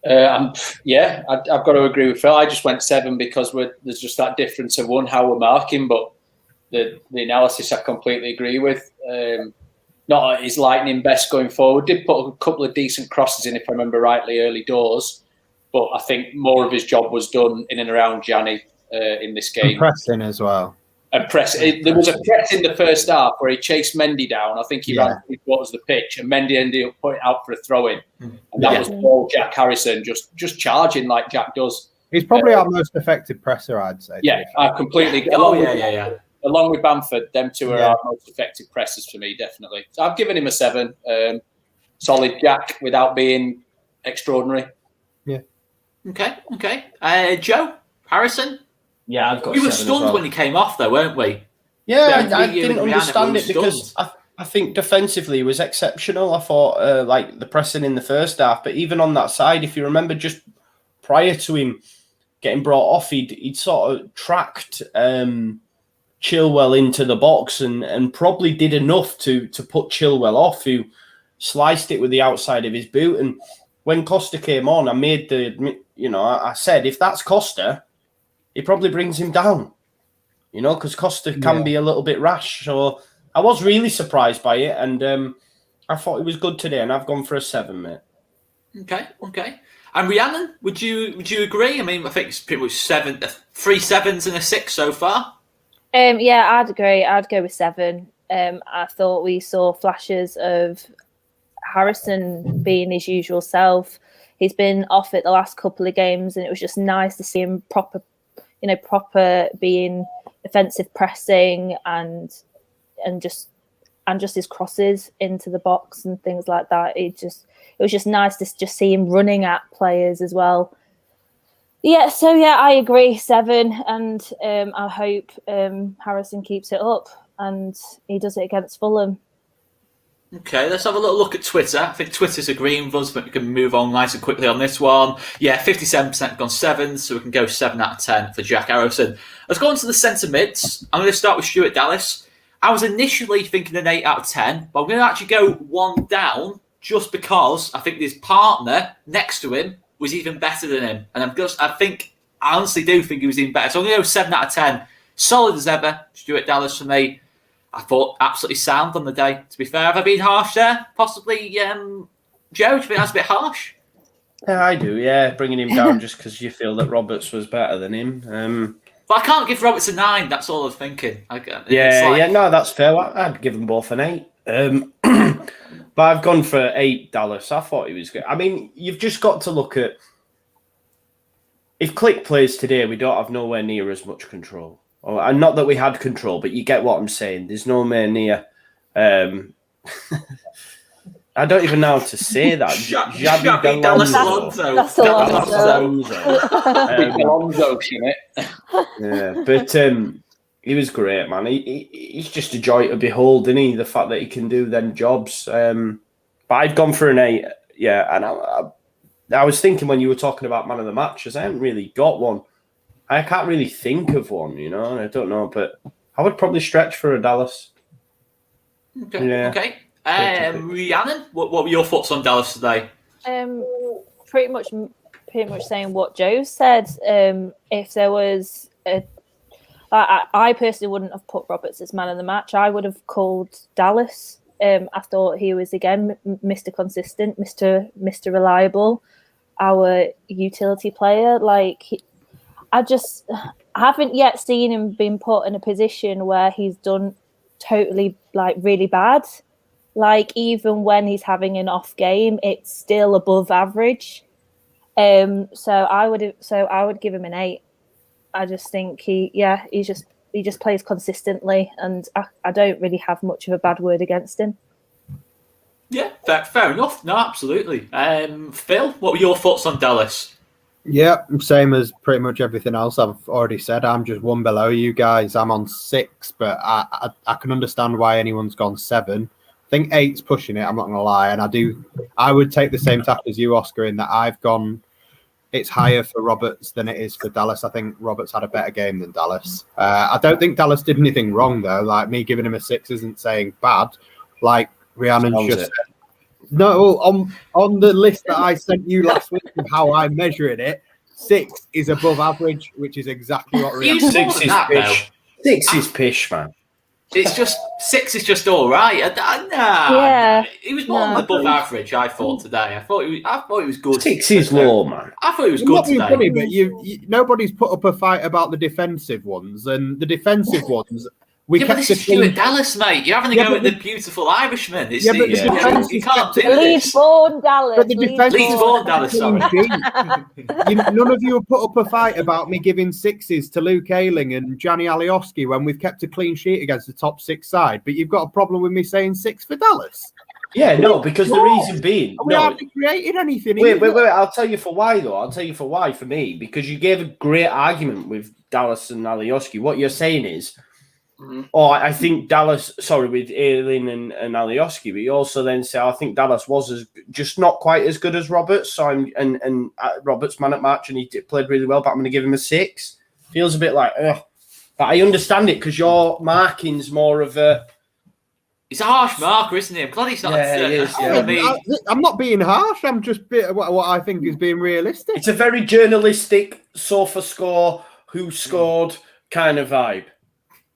I've got to agree with Phil. I just went 7 because there's just that difference of how we're marking, but the analysis I completely agree with. Not at his lightning best going forward. Did put a couple of decent crosses in, if I remember rightly, early doors. But I think more of his job was done in and around Gianni in this game. And pressing as well. And there was a press in the first half where he chased Mendy down. I think he ran 3/4 of the pitch, and Mendy ended up putting out for a throw-in. And that was all Jack Harrison just charging like Jack does. He's probably our most effective presser, I'd say. Yeah, I completely get along with Bamford, them two are our most effective pressers for me, definitely. So I've given him a 7. Solid Jack without being extraordinary. Yeah. Okay. Joe, Harrison? Yeah, I've got. We were stunned when he came off, though, weren't we? Yeah, I didn't understand it because I think defensively he was exceptional. I thought like the pressing in the first half, but even on that side, if you remember, just prior to him getting brought off, he'd sort of tracked Chilwell into the box and probably did enough to put Chilwell off, who sliced it with the outside of his boot. And when Costa came on, I made I said, if that's Costa, he probably brings him down, because Costa can be a little bit rash. So I was really surprised by it, and I thought it was good today, and I've gone for a 7, mate. Okay. And Rhiannon, would you agree? I mean, I think it's pretty much 3 7s and a 6 so far. Yeah, I'd agree. I'd go with 7. I thought we saw flashes of Harrison being his usual self. He's been off it the last couple of games, and it was just nice to see him proper being offensive pressing and just his crosses into the box and things like that. It was just nice to just see him running at players as well. Yeah, so I agree, 7, and I hope Harrison keeps it up and he does it against Fulham. Okay, let's have a little look at Twitter. I think Twitter's agreeing with us, but we can move on nice and quickly on this one. Yeah, 57% gone 7, so we can go 7 out of 10 for Jack Harrison. Let's go on to the centre mids. I'm going to start with Stuart Dallas. I was initially thinking an 8 out of 10, but I'm going to actually go 1 down just because I think his partner next to him was even better than him. And I honestly do think he was even better. So I'm going to go 7 out of 10. Solid as ever, Stuart Dallas for me. I thought absolutely sound on the day. To be fair, have I been harsh there? Possibly, Joe, do you think that's a bit harsh? Yeah, I do, yeah. Bringing him down just because you feel that Roberts was better than him. But I can't give Roberts a 9. That's all I'm thinking. No, that's fair. I'd give them both an 8. But I've gone for 8, Dallas. I thought he was good. I mean, you've just got to look at... If Click plays today, we don't have nowhere near as much control. And not that we had control, but you get what I'm saying. There's nowhere near... I don't even know how to say that. Xabi Alonso. That's Alonso. Alonso, yeah, but he was great, man. He's just a joy to behold, isn't he? The fact that he can do them jobs. But I'd gone for an 8, yeah. And I was thinking when you were talking about man of the match, as I haven't really got one. I can't really think of one, and I don't know, but I would probably stretch for a Dallas. Okay. Yeah. Okay. Rhiannon, what were your thoughts on Dallas today? Pretty much saying what Joe said. If there was I personally wouldn't have put Roberts as man of the match. I would have called Dallas I thought he was again Mr. Consistent, Mr. Reliable, our utility player. Like, I haven't yet seen him being put in a position where he's done totally like really bad. Like, even when he's having an off game, it's still above average. So I would give him an 8. I just think he just plays consistently, and I don't really have much of a bad word against him. Yeah, fair enough. No, absolutely. Phil, what were your thoughts on Dallas? Yeah, same as pretty much everything else I've already said. I'm just one below you guys. I'm on 6, but I can understand why anyone's gone 7. I think 8's pushing it, I'm not going to lie. And I would take the same tack as you, Oscar, in that I've gone, it's higher for Roberts than it is for Dallas. I think Roberts had a better game than Dallas. I don't think Dallas did anything wrong, though. Like, me giving him a 6 isn't saying bad. Like Rhiannon just said. No, on the list that I sent you last week of how I'm measuring it, 6 is above average, which is exactly what Rhiannon said. 6 is pish. 6 is pish, man. It's just 6 is just all right. He was more than above average. I thought today. I thought he was good. 6 is low, man. I thought he was good today. Funny, but nobody's put up a fight about the defensive ones, and the defensive ones. But this is Stuart Dallas, mate. You're having to go with the beautiful Irishman. You can't do Leeds born Dallas. But the defense Leeds born Dallas, sorry. None of you have put up a fight about me giving 6s to Luke Ayling and Gianni Alioski when we've kept a clean sheet against the top 6 side. But you've got a problem with me saying 6 for Dallas. Yeah, no, because the reason being... We haven't created anything. Wait. I'll tell you for why, though. I'll tell you for why, for me. Because you gave a great argument with Dallas and Alioski. What you're saying is... I think Dallas, with Ayling and Alioski, but you also then say, I think Dallas was just not quite as good as Roberts. So and Roberts man at match, and he played really well, but I'm going to give him a 6. Feels a bit like, ugh. But I understand it because your marking's more of a... He's a harsh marker, isn't he? I'm glad he's not... I'm not being harsh. I'm just what I think is being realistic. It's a very journalistic sofa score, who scored kind of vibe.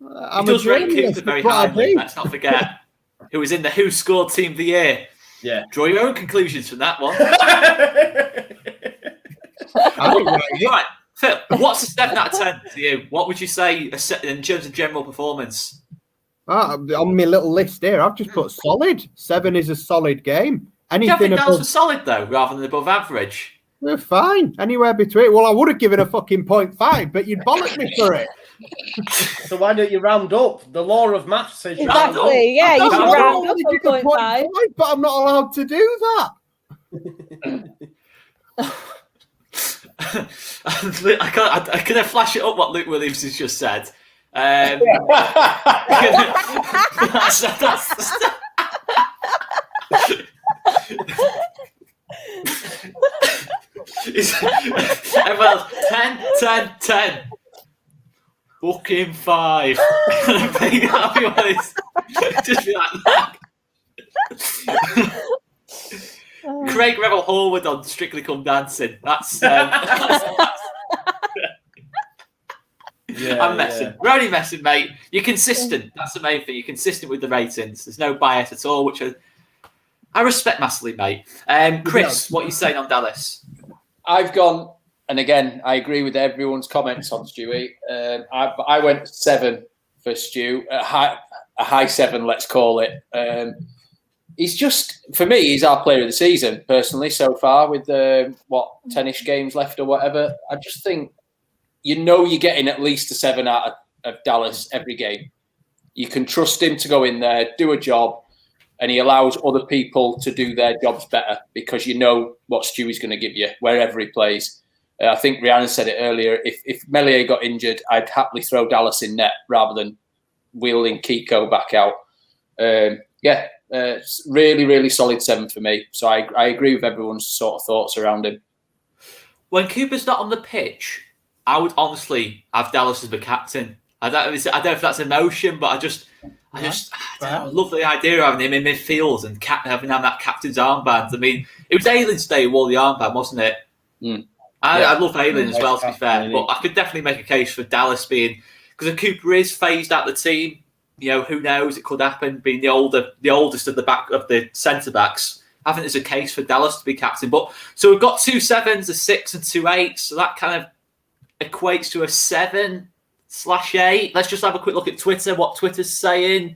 He does rate Cooper very highly. Let's not forget who was in the Who Scored Team of the Year. Yeah. Draw your own conclusions from that one. Right, Phil, what's a 7 out of 10 to you? What would you say in terms of general performance? On my little list here, I've just put solid. 7 is a solid game. Anything do you think Dallas was solid, though, rather than above average? We're fine. Anywhere between. Well, I would have given a fucking 0.5, but you'd bollock me for it. So why don't you round up? The law of maths says you round up. Yeah, you should round up 0.5. But I'm not allowed to do that. I can flash it up what Luke Williams has just said. Well, 10. Fucking 5. I'm being happy with this. Just be like that. Craig Revel Horwood on Strictly Come Dancing. That's I'm messing. Yeah. We're only messing, mate. You're consistent. That's the main thing. You're consistent with the ratings. There's no bias at all, which I respect massively, mate. Chris, what are you saying on Dallas? I've gone... And again, I agree with everyone's comments on Stewie. I went 7 for Stu, a high 7, let's call it. He's just, for me, he's our player of the season, personally, so far, with 10-ish games left or whatever. I just think, you're getting at least a 7 out of Dallas every game. You can trust him to go in there, do a job, and he allows other people to do their jobs better because you know what Stewie's going to give you wherever he plays. I think Rhiannon said it earlier. If Melier got injured, I'd happily throw Dallas in net rather than wheeling Kiko back out. It's really, really solid 7 for me. So I agree with everyone's sort of thoughts around him. When Cooper's not on the pitch, I would honestly have Dallas as the captain. I don't know if that's emotion, but I love the idea of having him in midfield and having that captain's armband. I mean, it was Ayling's day who wore the armband, wasn't it? Mm. I love Ayling as well, to be fair. But I could definitely make a case for Dallas being... Because if Cooper is phased out the team, Who knows? It could happen. Being the oldest of the centre backs, I think there's a case for Dallas to be captain. But so we've got 2 7s, a 6, and 2 8s. So that kind of equates to a 7/8. Let's just have a quick look at Twitter. What Twitter's saying?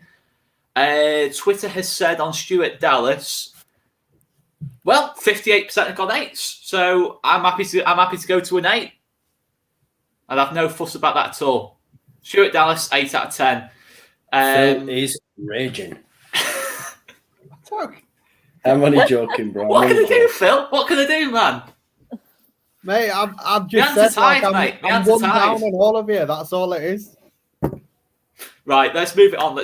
Twitter has said on Stuart Dallas, well, 58% have gone 8s. So I'm happy to go to an 8. I'd have no fuss about that at all. Stuart Dallas, 8 out of 10. Phil is raging. I'm only joking, bro. What can I do, Phil? What can I do, man? Mate, I've just said tied, I'm one down on all of you. That's all it is. Right, let's move it on.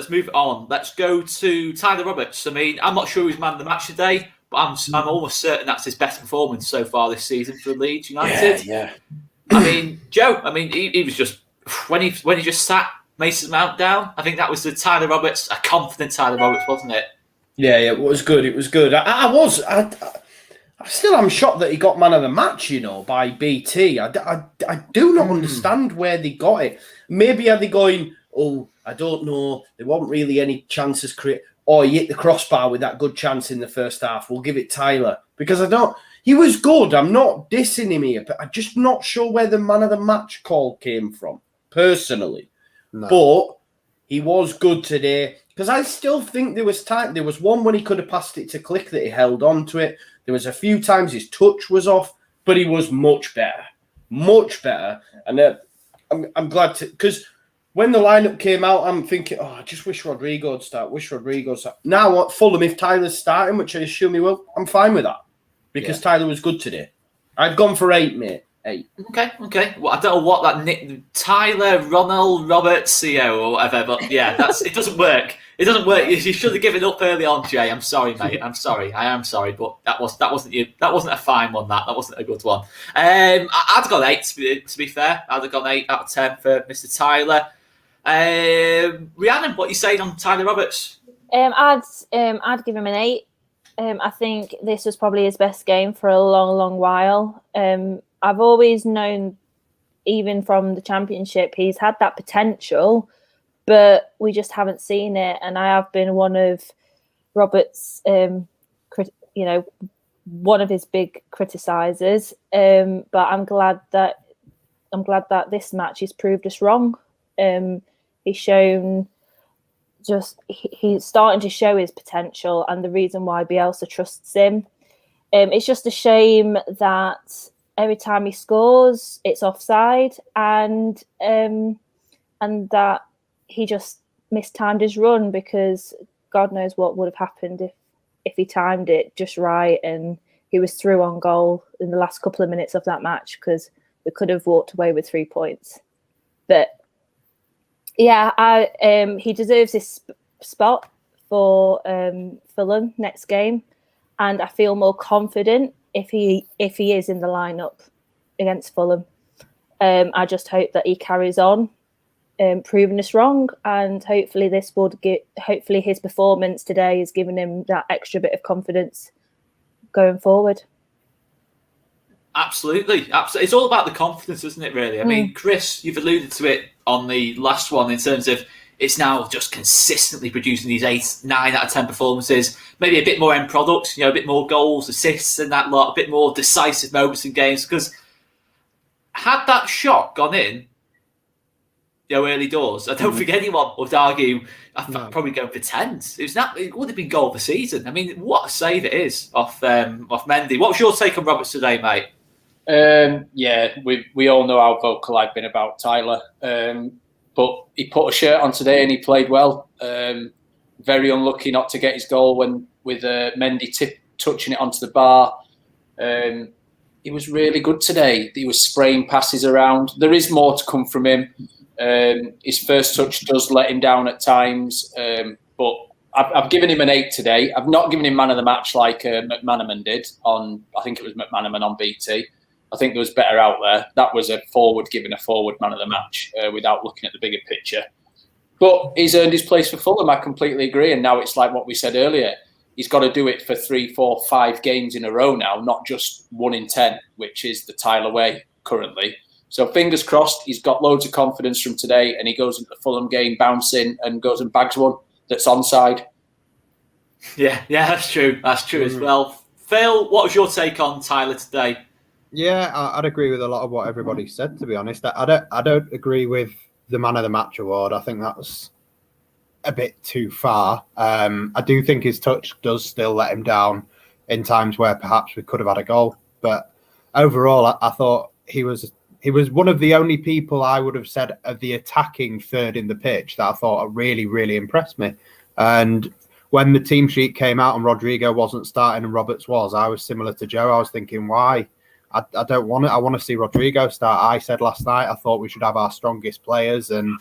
Let's go to Tyler Roberts. I mean, I'm not sure who's man of the match today, but I'm almost certain that's his best performance so far this season for Leeds United. Yeah. I mean, Joe. I mean, he was just when he just sat Mason Mount down. I think that was the Tyler Roberts, a confident Tyler Roberts, wasn't it? Yeah, it was good. It was good. I still am shocked that he got man of the match, by BT. I do not understand where they got it. Maybe are they going, I don't know, there weren't really any chances created. Or he hit the crossbar with that good chance in the first half. We'll give it Tyler. Because he was good. I'm not dissing him here, but I'm just not sure where the man of the match call came from, personally. No. But he was good today. Because I still think there was time. There was one when he could have passed it to Click that he held on to it. There was a few times his touch was off, but he was much better. Much better. And I'm glad to... Because when the lineup came out, I'm thinking, I just wish Rodrigo would start. Now, at Fulham, if Tyler's starting, which I assume he will, I'm fine with that. Because Tyler was good today. I've gone for 8, mate. 8. Okay. Well, I don't know what that Tyler Ronald Robertsio or whatever, but yeah, it doesn't work. It doesn't work. You should have given up early on, Jay. I'm sorry, mate. I'm sorry. I am sorry, but that wasn't a fine one. That wasn't a good one. I'd have gone 8 to be fair. I'd have gone 8 out of 10 for Mr. Tyler. Rhiannon, what are you saying on Tyler Roberts? I'd give him an 8. I think this was probably his best game for a long, long while. I've always known, even from the Championship, he's had that potential, but we just haven't seen it. And I have been one of Roberts, one of his big criticisers. But I'm glad that this match has proved us wrong. He's shown. He's starting to show his potential and the reason why Bielsa trusts him. It's just a shame that every time he scores, it's offside, and that he just mistimed his run, because God knows what would have happened if he timed it just right and he was through on goal in the last couple of minutes of that match, because we could have walked away with 3 points. But yeah, he deserves his spot for Fulham next game, and I feel more confident if he is in the lineup against Fulham. I just hope that he carries on, proving us wrong, and hopefully hopefully his performance today has given him that extra bit of confidence going forward. Absolutely. It's all about the confidence, isn't it, really? I mean, Chris, you've alluded to it on the last one in terms of it's now just consistently producing these 8, 9 out of 10 performances, maybe a bit more end products, a bit more goals, assists and that lot, a bit more decisive moments in games, because had that shot gone in, early doors, I don't think anyone would argue. I'm probably going for 10s. It would have been goal of the season. I mean, what a save it is off Mendy. What's your take on Roberts today, mate? We all know how vocal I've been about Tyler, but he put a shirt on today and he played well. Very unlucky not to get his goal with Mendy touching it onto the bar. He was really good today. He was spraying passes around. There is more to come from him. His first touch does let him down at times, but I've given him an 8 today. I've not given him man of the match like McManaman did I think it was McManaman on BT. I think there was better out there. That was a forward giving a forward man of the match without looking at the bigger picture. But he's earned his place for Fulham. I completely agree. And now it's like what we said earlier. He's got to do it for 3, 4, 5 games in a row now, not just 1 in 10, which is the Tyler way currently. So fingers crossed, he's got loads of confidence from today, and he goes into the Fulham game bouncing and goes and bags one that's onside. Yeah, that's true. That's true as well. Phil, what was your take on Tyler today? Yeah, I'd agree with a lot of what everybody said. To be honest, I don't agree with the Man of the Match award. I think that's a bit too far. I do think his touch does still let him down in times where perhaps we could have had a goal. But overall, I thought he was one of the only people I would have said of the attacking third in the pitch that I thought really, really impressed me. And when the team sheet came out and Rodrigo wasn't starting and Roberts was, I was similar to Joe. I was thinking, why? I don't want it. I want to see Rodrigo start. I said last night I thought we should have our strongest players. And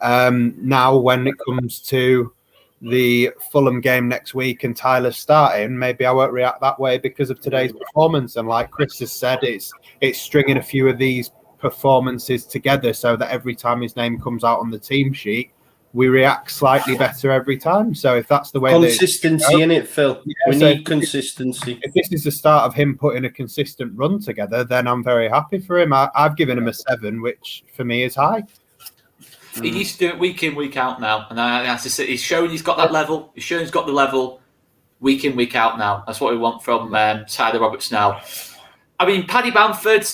now when it comes to the Fulham game next week and Tyler's starting, maybe I won't react that way because of today's performance. And like Chris has said, it's stringing a few of these performances together so that every time his name comes out on the team sheet, we react slightly better every time. So if that's the way, consistency in it, Phil. Yeah, we need consistency. If this is the start of him putting a consistent run together, then I'm very happy for him. I've given him a 7, which for me is high. He needs to do it week in, week out now, and he's showing he's got that level. He's showing he's got the level week in, week out now. That's what we want from Tyler Roberts now. I mean, Paddy Bamford.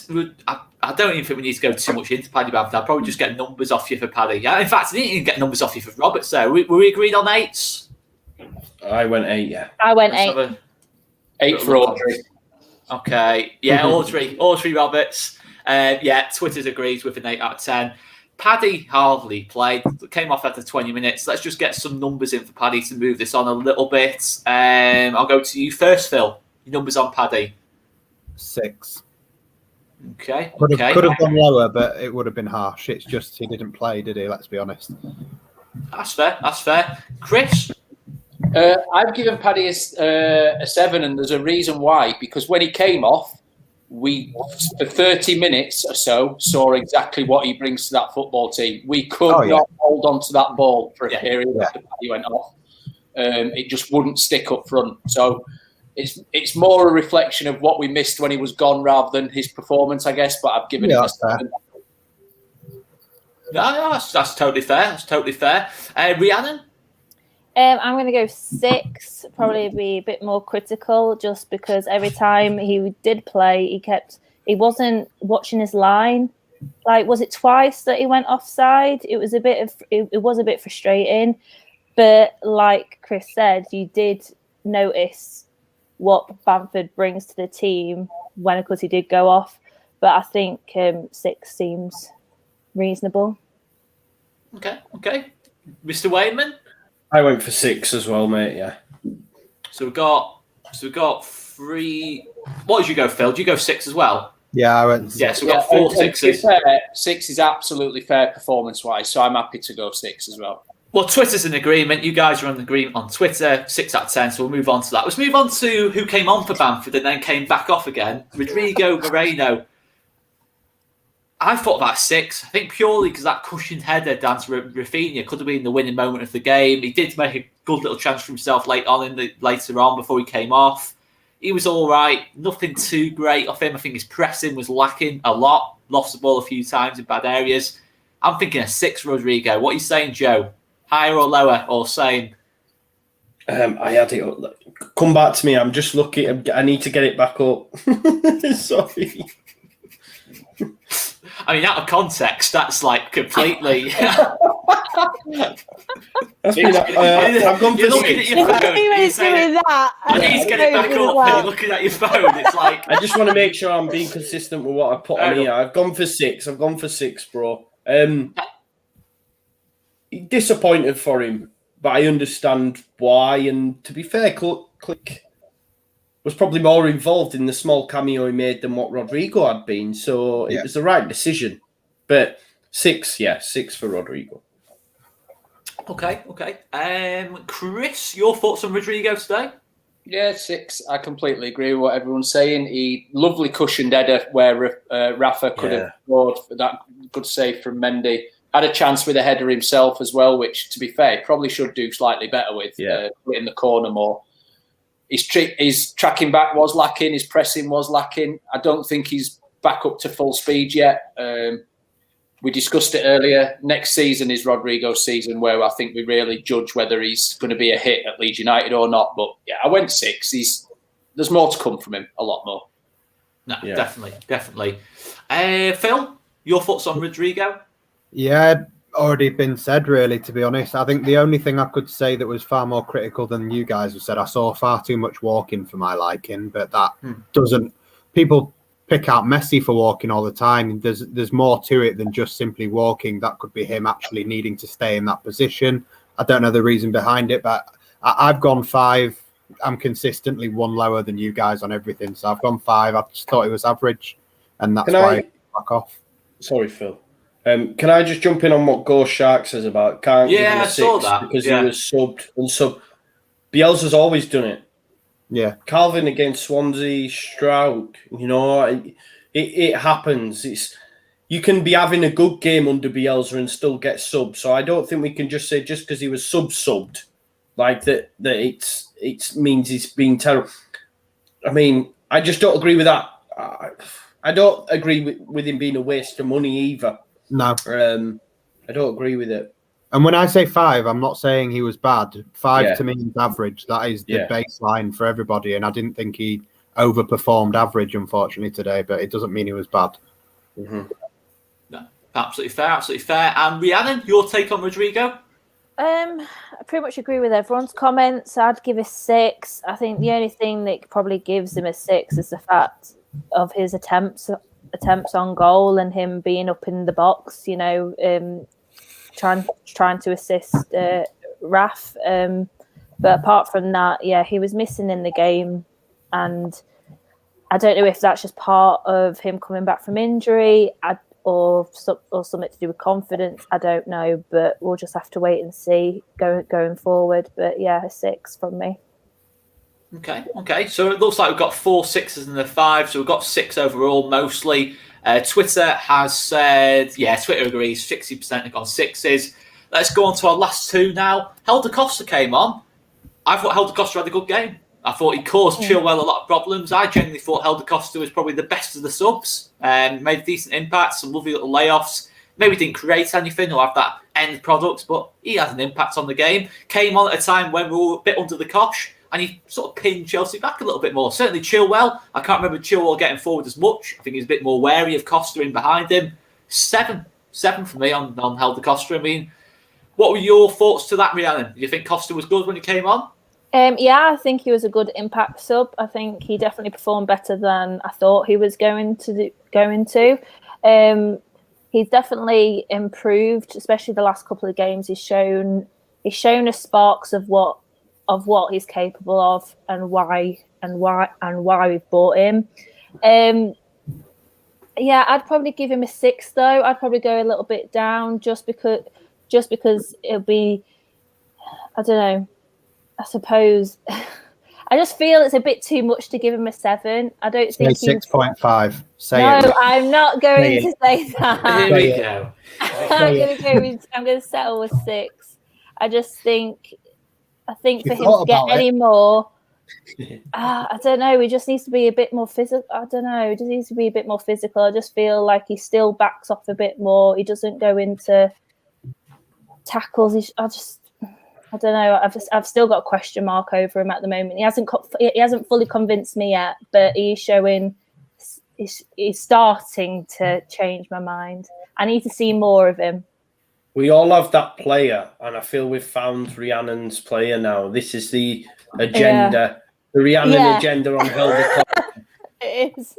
I don't even think we need to go too much into Paddy Bamford. I'll probably just get numbers off you for Paddy. Yeah, in fact, I didn't even get numbers off you for Roberts there. Were we agreed on 8s? I went 8, yeah. I went 8. 8 for Audrey. Okay, yeah, Audrey Roberts. Yeah, Twitter's agrees with an 8 out of 10. Paddy hardly played. Came off after 20 minutes. Let's just get some numbers in for Paddy to move this on a little bit. I'll go to you first, Phil. Your numbers on Paddy? 6. Okay. Could have gone lower, but it would have been harsh. It's just he didn't play, did he? Let's be honest. That's fair. Chris? I've given Paddy a 7, and there's a reason why. Because when he came off, we, for 30 minutes or so, saw exactly what he brings to that football team. We could not hold on to that ball for a period after Paddy went off. It just wouldn't stick up front. So it's more a reflection of what we missed when he was gone rather than his performance, I guess. But I've given him a 7. No, that's totally fair. Rhiannon? I'm going to go 6, probably be a bit more critical just because every time he did play, he wasn't watching his line. Like, was it twice that he went offside? It was a bit frustrating. But like Chris said, you did notice what Bamford brings to the team when, of course, he did go off. But I think 6 seems reasonable. Okay. Mr. Wayman? I went for 6 as well, mate. Yeah. So we've got 3. What did you go, Phil? Did you go 6 as well? Yeah, I went. Yeah, so we've got 4 6s. Fair, 6 is absolutely fair performance-wise, so I'm happy to go 6 as well. Well, Twitter's in agreement. You guys are in agreement on Twitter. 6 out of 10. So we'll move on to that. Let's move on to who came on for Bamford and then came back off again. Rodrigo Moreno. I thought about 6. I think purely because that cushioned header down to Rafinha could have been the winning moment of the game. He did make a good little chance for himself later on before he came off. He was all right. Nothing too great off him. I think his pressing was lacking a lot. Lost the ball a few times in bad areas. I'm thinking a 6, Rodrigo. What are you saying, Joe? Higher or lower or same? I had it. Come back to me. I'm just looking. I need to get it back up. Sorry. I mean, out of context, that's like completely. I've gone for you're looking at your phone. He's doing that. I need to get it back up. Well. You're looking at your phone. It's like I just want to make sure I'm being consistent with what I put on here. I've gone for 6, bro. Disappointed for him, but I understand why. And to be fair, Click was probably more involved in the small cameo he made than what Rodrigo had been. So it was the right decision. But 6 for Rodrigo. Okay. Chris, your thoughts on Rodrigo today? Yeah, 6. I completely agree with what everyone's saying. He lovely cushioned header where Rafa could have scored for that good save from Mendy. Had a chance with a header himself as well, which, to be fair, probably should do slightly better with. Put in the corner more. His tracking back was lacking. His pressing was lacking. I don't think his back up to full speed yet. We discussed it earlier. Next season is Rodrigo's season, where I think we really judge whether he's going to be a hit at Leeds United or not. But yeah, I went 6. There's more to come from him, a lot more. No, definitely. Phil, your thoughts on Rodrigo? Yeah, already been said, really, to be honest. I think the only thing I could say that was far more critical than you guys have said, I saw far too much walking for my liking, but that doesn't... People pick out Messi for walking all the time. There's more to it than just simply walking. That could be him actually needing to stay in that position. I don't know the reason behind it, but I've gone 5. I'm consistently 1 lower than you guys on everything, so I've gone 5. I just thought it was average, and that's why I back off. Sorry, Phil. Can I just jump in on what Ghost Shark says about can't give him a 6 saw that. because he was subbed and sub. Bielsa's always done it. Yeah, Calvin against Swansea, Stroud. It happens. You can be having a good game under Bielsa and still get subbed. So I don't think we can just say just because he was subbed like that it means he's been terrible. I mean, I just don't agree with that. I don't agree with him being a waste of money either. No, I don't agree with it. And when I say 5, I'm not saying he was bad. 5 to me is average. That is the baseline for everybody. And I didn't think he overperformed average, unfortunately, today. But it doesn't mean he was bad. Mm-hmm. No, absolutely fair. And Rhiannon, your take on Rodrigo? I pretty much agree with everyone's comments. I'd give a 6. I think the only thing that probably gives him a 6 is the fact of his attempts on goal and him being up in the box. Trying to assist Raf, but apart from that, he was missing in the game, and I don't know if that's just part of him coming back from injury or something to do with confidence. I don't know, but we'll just have to wait and see going forward. But a 6 from me. Okay. So it looks like we've got 4 6s and a 5, so we've got 6 overall mostly. Twitter has said, Twitter agrees, 60% have gone 6s. Let's go on to our last 2 now. Helder Costa came on. I thought Helder Costa had a good game. I thought he caused Chilwell a lot of problems. I genuinely thought Helder Costa was probably the best of the subs. Made a decent impact, some lovely little layoffs. Maybe didn't create anything or have that end product, but he had an impact on the game. Came on at a time when we were a bit under the cosh, and he sort of pinned Chelsea back a little bit more. Certainly Chilwell. I can't remember Chilwell getting forward as much. I think he's a bit more wary of Costa in behind him. 7 for me on Helder Costa. I mean, what were your thoughts to that, Rhiannon? Do you think Costa was good when he came on? I think he was a good impact sub. I think he definitely performed better than I thought he was going to. He's definitely improved, especially the last couple of games. He's shown us sparks of what he's capable of and why we've bought him. I'd probably give him a 6 though. I'd probably go a little bit down just because it'll be, I don't know, I suppose I just feel it's a bit too much to give him a 7. I don't think 6.5. No, I'm not going to say that. Here we go. I'm going to settle with 6. I think for him to get any more, I don't know. He just needs to be a bit more physical. I don't know. He just needs to be a bit more physical. I just feel like he still backs off a bit more. He doesn't go into tackles. I don't know. I've still got a question mark over him at the moment. He hasn't fully convinced me yet, but he's showing. He's starting to change my mind. I need to see more of him. We all have that player, and I feel we've found Rhiannon's player now. This is the agenda, the Rhiannon agenda on Helder. It is.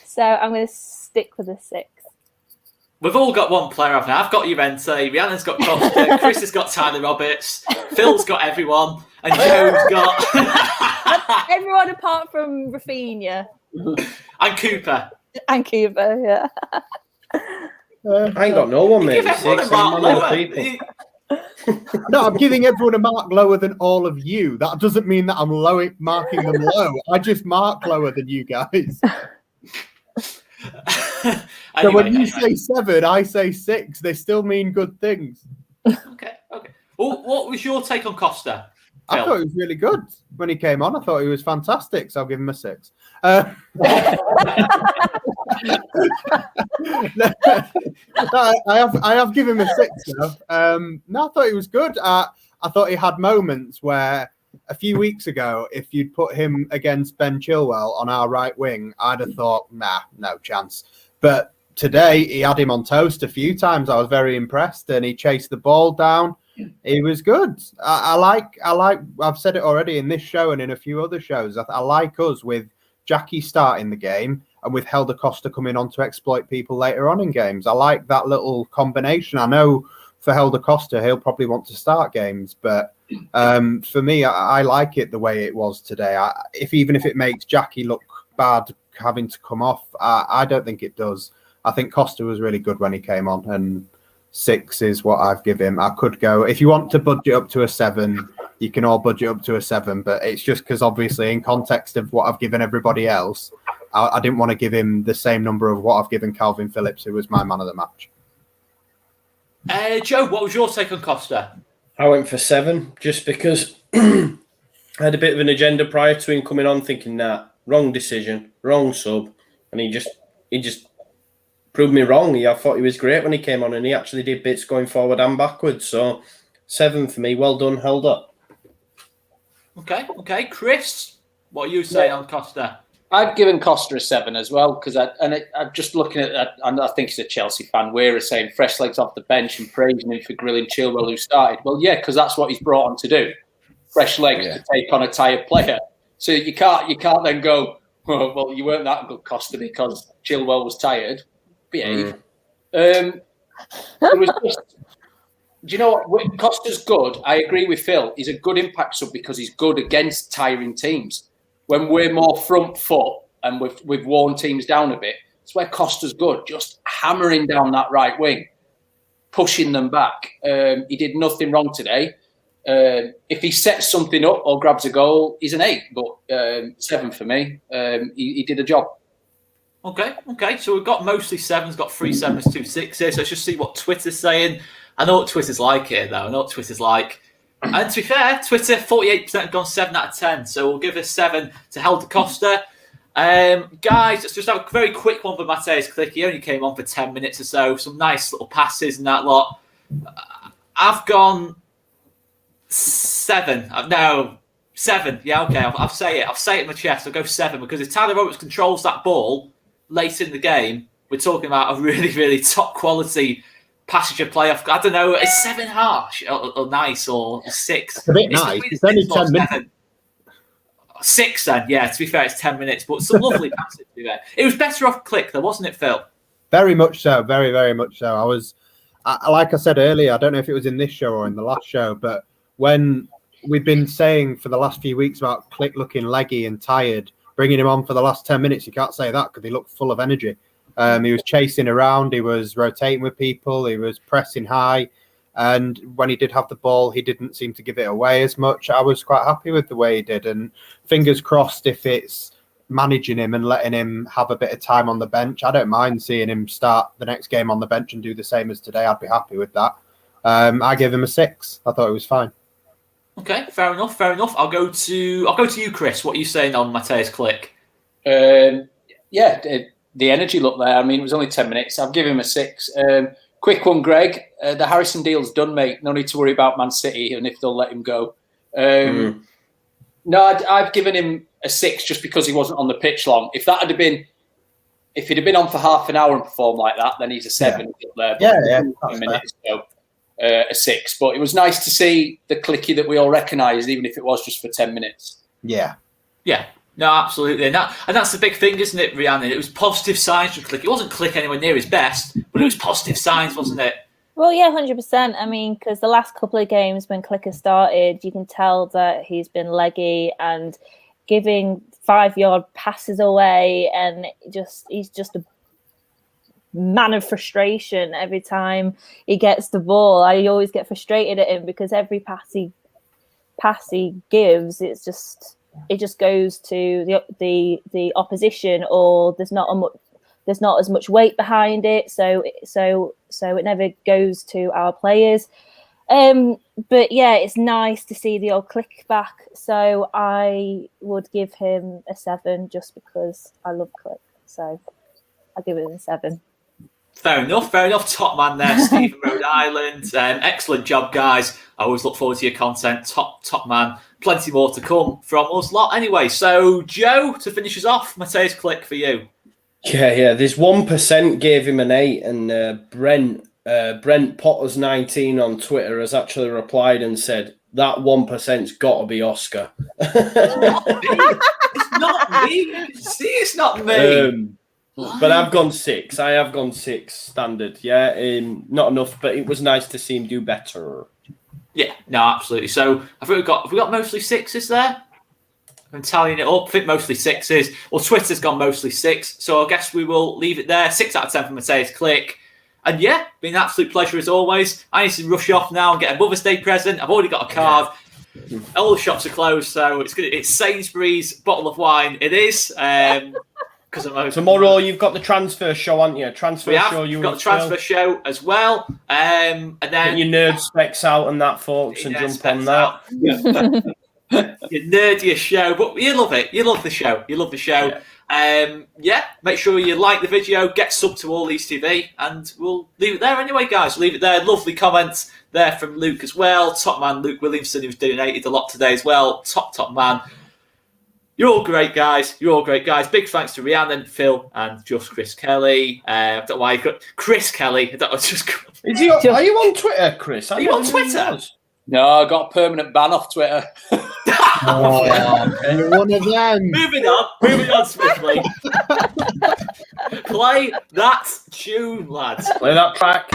So I'm going to stick with a 6. We've all got one player, haven't we? I've got Llorente, Rhiannon's got Costa, Chris has got Tyler Roberts, Phil's got everyone, and Joe's got... everyone apart from Rafinha. And Cooper. Yeah. I ain't got no one, mate. No, I'm giving everyone a mark lower than all of you. That doesn't mean that I'm marking them low. I just mark lower than you guys. So when you say 7, I say 6. They still mean good things. Okay. Well, what was your take on Costa? I thought he was really good when he came on. I thought he was fantastic, so I'll give him a 6. I have given him a 6 now. No, I thought he was good. I thought he had moments where a few weeks ago, if you'd put him against Ben Chilwell on our right wing, I'd have thought, nah, no chance. But today, he had him on toast a few times. I was very impressed, and he chased the ball down. He was good. I like. I've said it already in this show and in a few other shows. I like us with Jackie starting the game and with Helder Costa coming on to exploit people later on in games. I like that little combination. I know for Helder Costa, he'll probably want to start games, but for me, I like it the way it was today. Even if it makes Jackie look bad having to come off, I don't think it does. I think Costa was really good when he came on, and 6 is what I've given him. I could go, if you want to budget up to a 7, you can all budget up to a 7, but it's just because obviously in context of what I've given everybody else, I didn't want to give him the same number of what I've given Calvin Phillips, who was my man of the match. Joe, what was your take on Costa? I went for 7 just because I had a bit of an agenda prior to him coming on, thinking that wrong decision, wrong sub, and he just proved me wrong. I thought he was great when he came on, and he actually did bits going forward and backwards. So 7 for me. Well done, held up. Okay. Chris, what are you saying on Costa? I've given Costa a 7 as well, because I'm just looking at that, and I think he's a Chelsea fan. We're saying fresh legs off the bench and praising him for grilling Chilwell, who started. Well, yeah, because that's what he's brought on to do. Fresh legs to take on a tired player. So you can't then go, oh, well, you weren't that good, Costa, because Chilwell was tired. Behave. It was just, do you know what? Costa's good. I agree with Phil. He's a good impact sub because he's good against tiring teams. When we're more front foot and we've worn teams down a bit, it's where Costa's good, just hammering down that right wing, pushing them back. He did nothing wrong today. If he sets something up or grabs a goal, he's an 8, but 7 for me. He did a job. Okay. So we've got mostly 7s, got 3 7s, 2 6s. So let's just see what Twitter's saying. I know what Twitter's like here, though. I know what Twitter's like. And to be fair, Twitter, 48% have gone 7 out of 10. So we'll give a 7 to Helder Costa. Guys, let's just have a very quick one for Mateus Click. He only came on for 10 minutes or so. Some nice little passes and that lot. I've gone 7. No, 7. Yeah, okay. I'll say it. I'll say it in my chest. I'll go 7 because if Tyler Roberts controls that ball late in the game, we're talking about a really, really top quality passage of playoff. I don't know. Is 7 harsh or nice or 6? It's a bit nice. It's only 10 minutes. 6 then. Yeah, to be fair, it's 10 minutes, but some lovely passes. It was better off Click, though, wasn't it, Phil? Very much so. Very, very much so. Like I said earlier, I don't know if it was in this show or in the last show, but when we've been saying for the last few weeks about Click looking leggy and tired, bringing him on for the last 10 minutes, you can't say that because he looked full of energy. He was chasing around, he was rotating with people, he was pressing high, and when he did have the ball, he didn't seem to give it away as much. I was quite happy with the way he did, and fingers crossed if it's managing him and letting him have a bit of time on the bench. I don't mind seeing him start the next game on the bench and do the same as today. I'd be happy with that. I gave him a 6. I thought it was fine. Okay, fair enough. I'll go to you, Chris. What are you saying on Mateus Click? The energy looked there. I mean, it was only 10 minutes. I'll give him a 6. Quick one, Greg. The Harrison deal's done, mate. No need to worry about Man City and if they'll let him go. No, I've given him a 6 just because he wasn't on the pitch long. If he'd have been on for half an hour and performed like that, then he's a 7. Yeah. Minutes, so, a 6. But it was nice to see the Clicky that we all recognised, even if it was just for 10 minutes. Yeah. No, absolutely. And that's the big thing, isn't it, Rhiannon? It was positive signs from Click. It wasn't Click anywhere near his best, but it was positive signs, wasn't it? Well, yeah, 100%. I memean, because the last couple of games when Clicker started, you can tell that he's been leggy and giving 5-yard passes away, and he's just a man of frustration every time he gets the ball. I always get frustrated at him because every pass he gives, it just goes to the opposition, or there's not as much weight behind it, so it never goes to our players. But yeah, it's nice to see the old Click back. So I would give him a 7 just because I love Click. So I'll give it a 7. Fair enough. Top man there, Stephen, Rhode Island. Excellent job, guys. I always look forward to your content. Top man. Plenty more to come from us lot. Anyway, so Joe, to finish us off, Mateus Click for you. Yeah. This 1% gave him an 8, and Brent Potters 19 on Twitter has actually replied and said that 1%'s got to be Oscar. It's not me. See, it's not me. But I've gone 6. I have gone 6 standard. Yeah, not enough, but it was nice to see him do better. Yeah, no, absolutely. So have we got mostly 6s there? I'm tallying it up. I think mostly 6s. Well, Twitter's gone mostly 6, so I guess we will leave it there. 6 out of 10 for Mateus Click. And yeah, been an absolute pleasure as always. I need to rush off now and get a Mother's Day present. I've already got a card. Yeah. All the shops are closed, so it's Sainsbury's bottle of wine. It is. Tomorrow you've got the transfer show, haven't you? We've got the transfer show as well. And then get your nerd specs out and that, folks, and jump on that. Your nerdiest show, but you love it. You love the show. Yeah. Make sure you like the video, get sub to All Leeds TV, and we'll leave it there anyway, guys. Leave it there. Lovely comments there from Luke as well. Top man Luke Williamson, who's donated a lot today as well. Top man. You're all great, guys. Big thanks to Rhiannon, Phil, and just Chris Kelly. I don't know why you've got Chris Kelly. Are you on Twitter, Chris? Are you on Twitter? No, I got a permanent ban off Twitter. You're one of them. Moving on swiftly. Play that tune, lads. Play that track.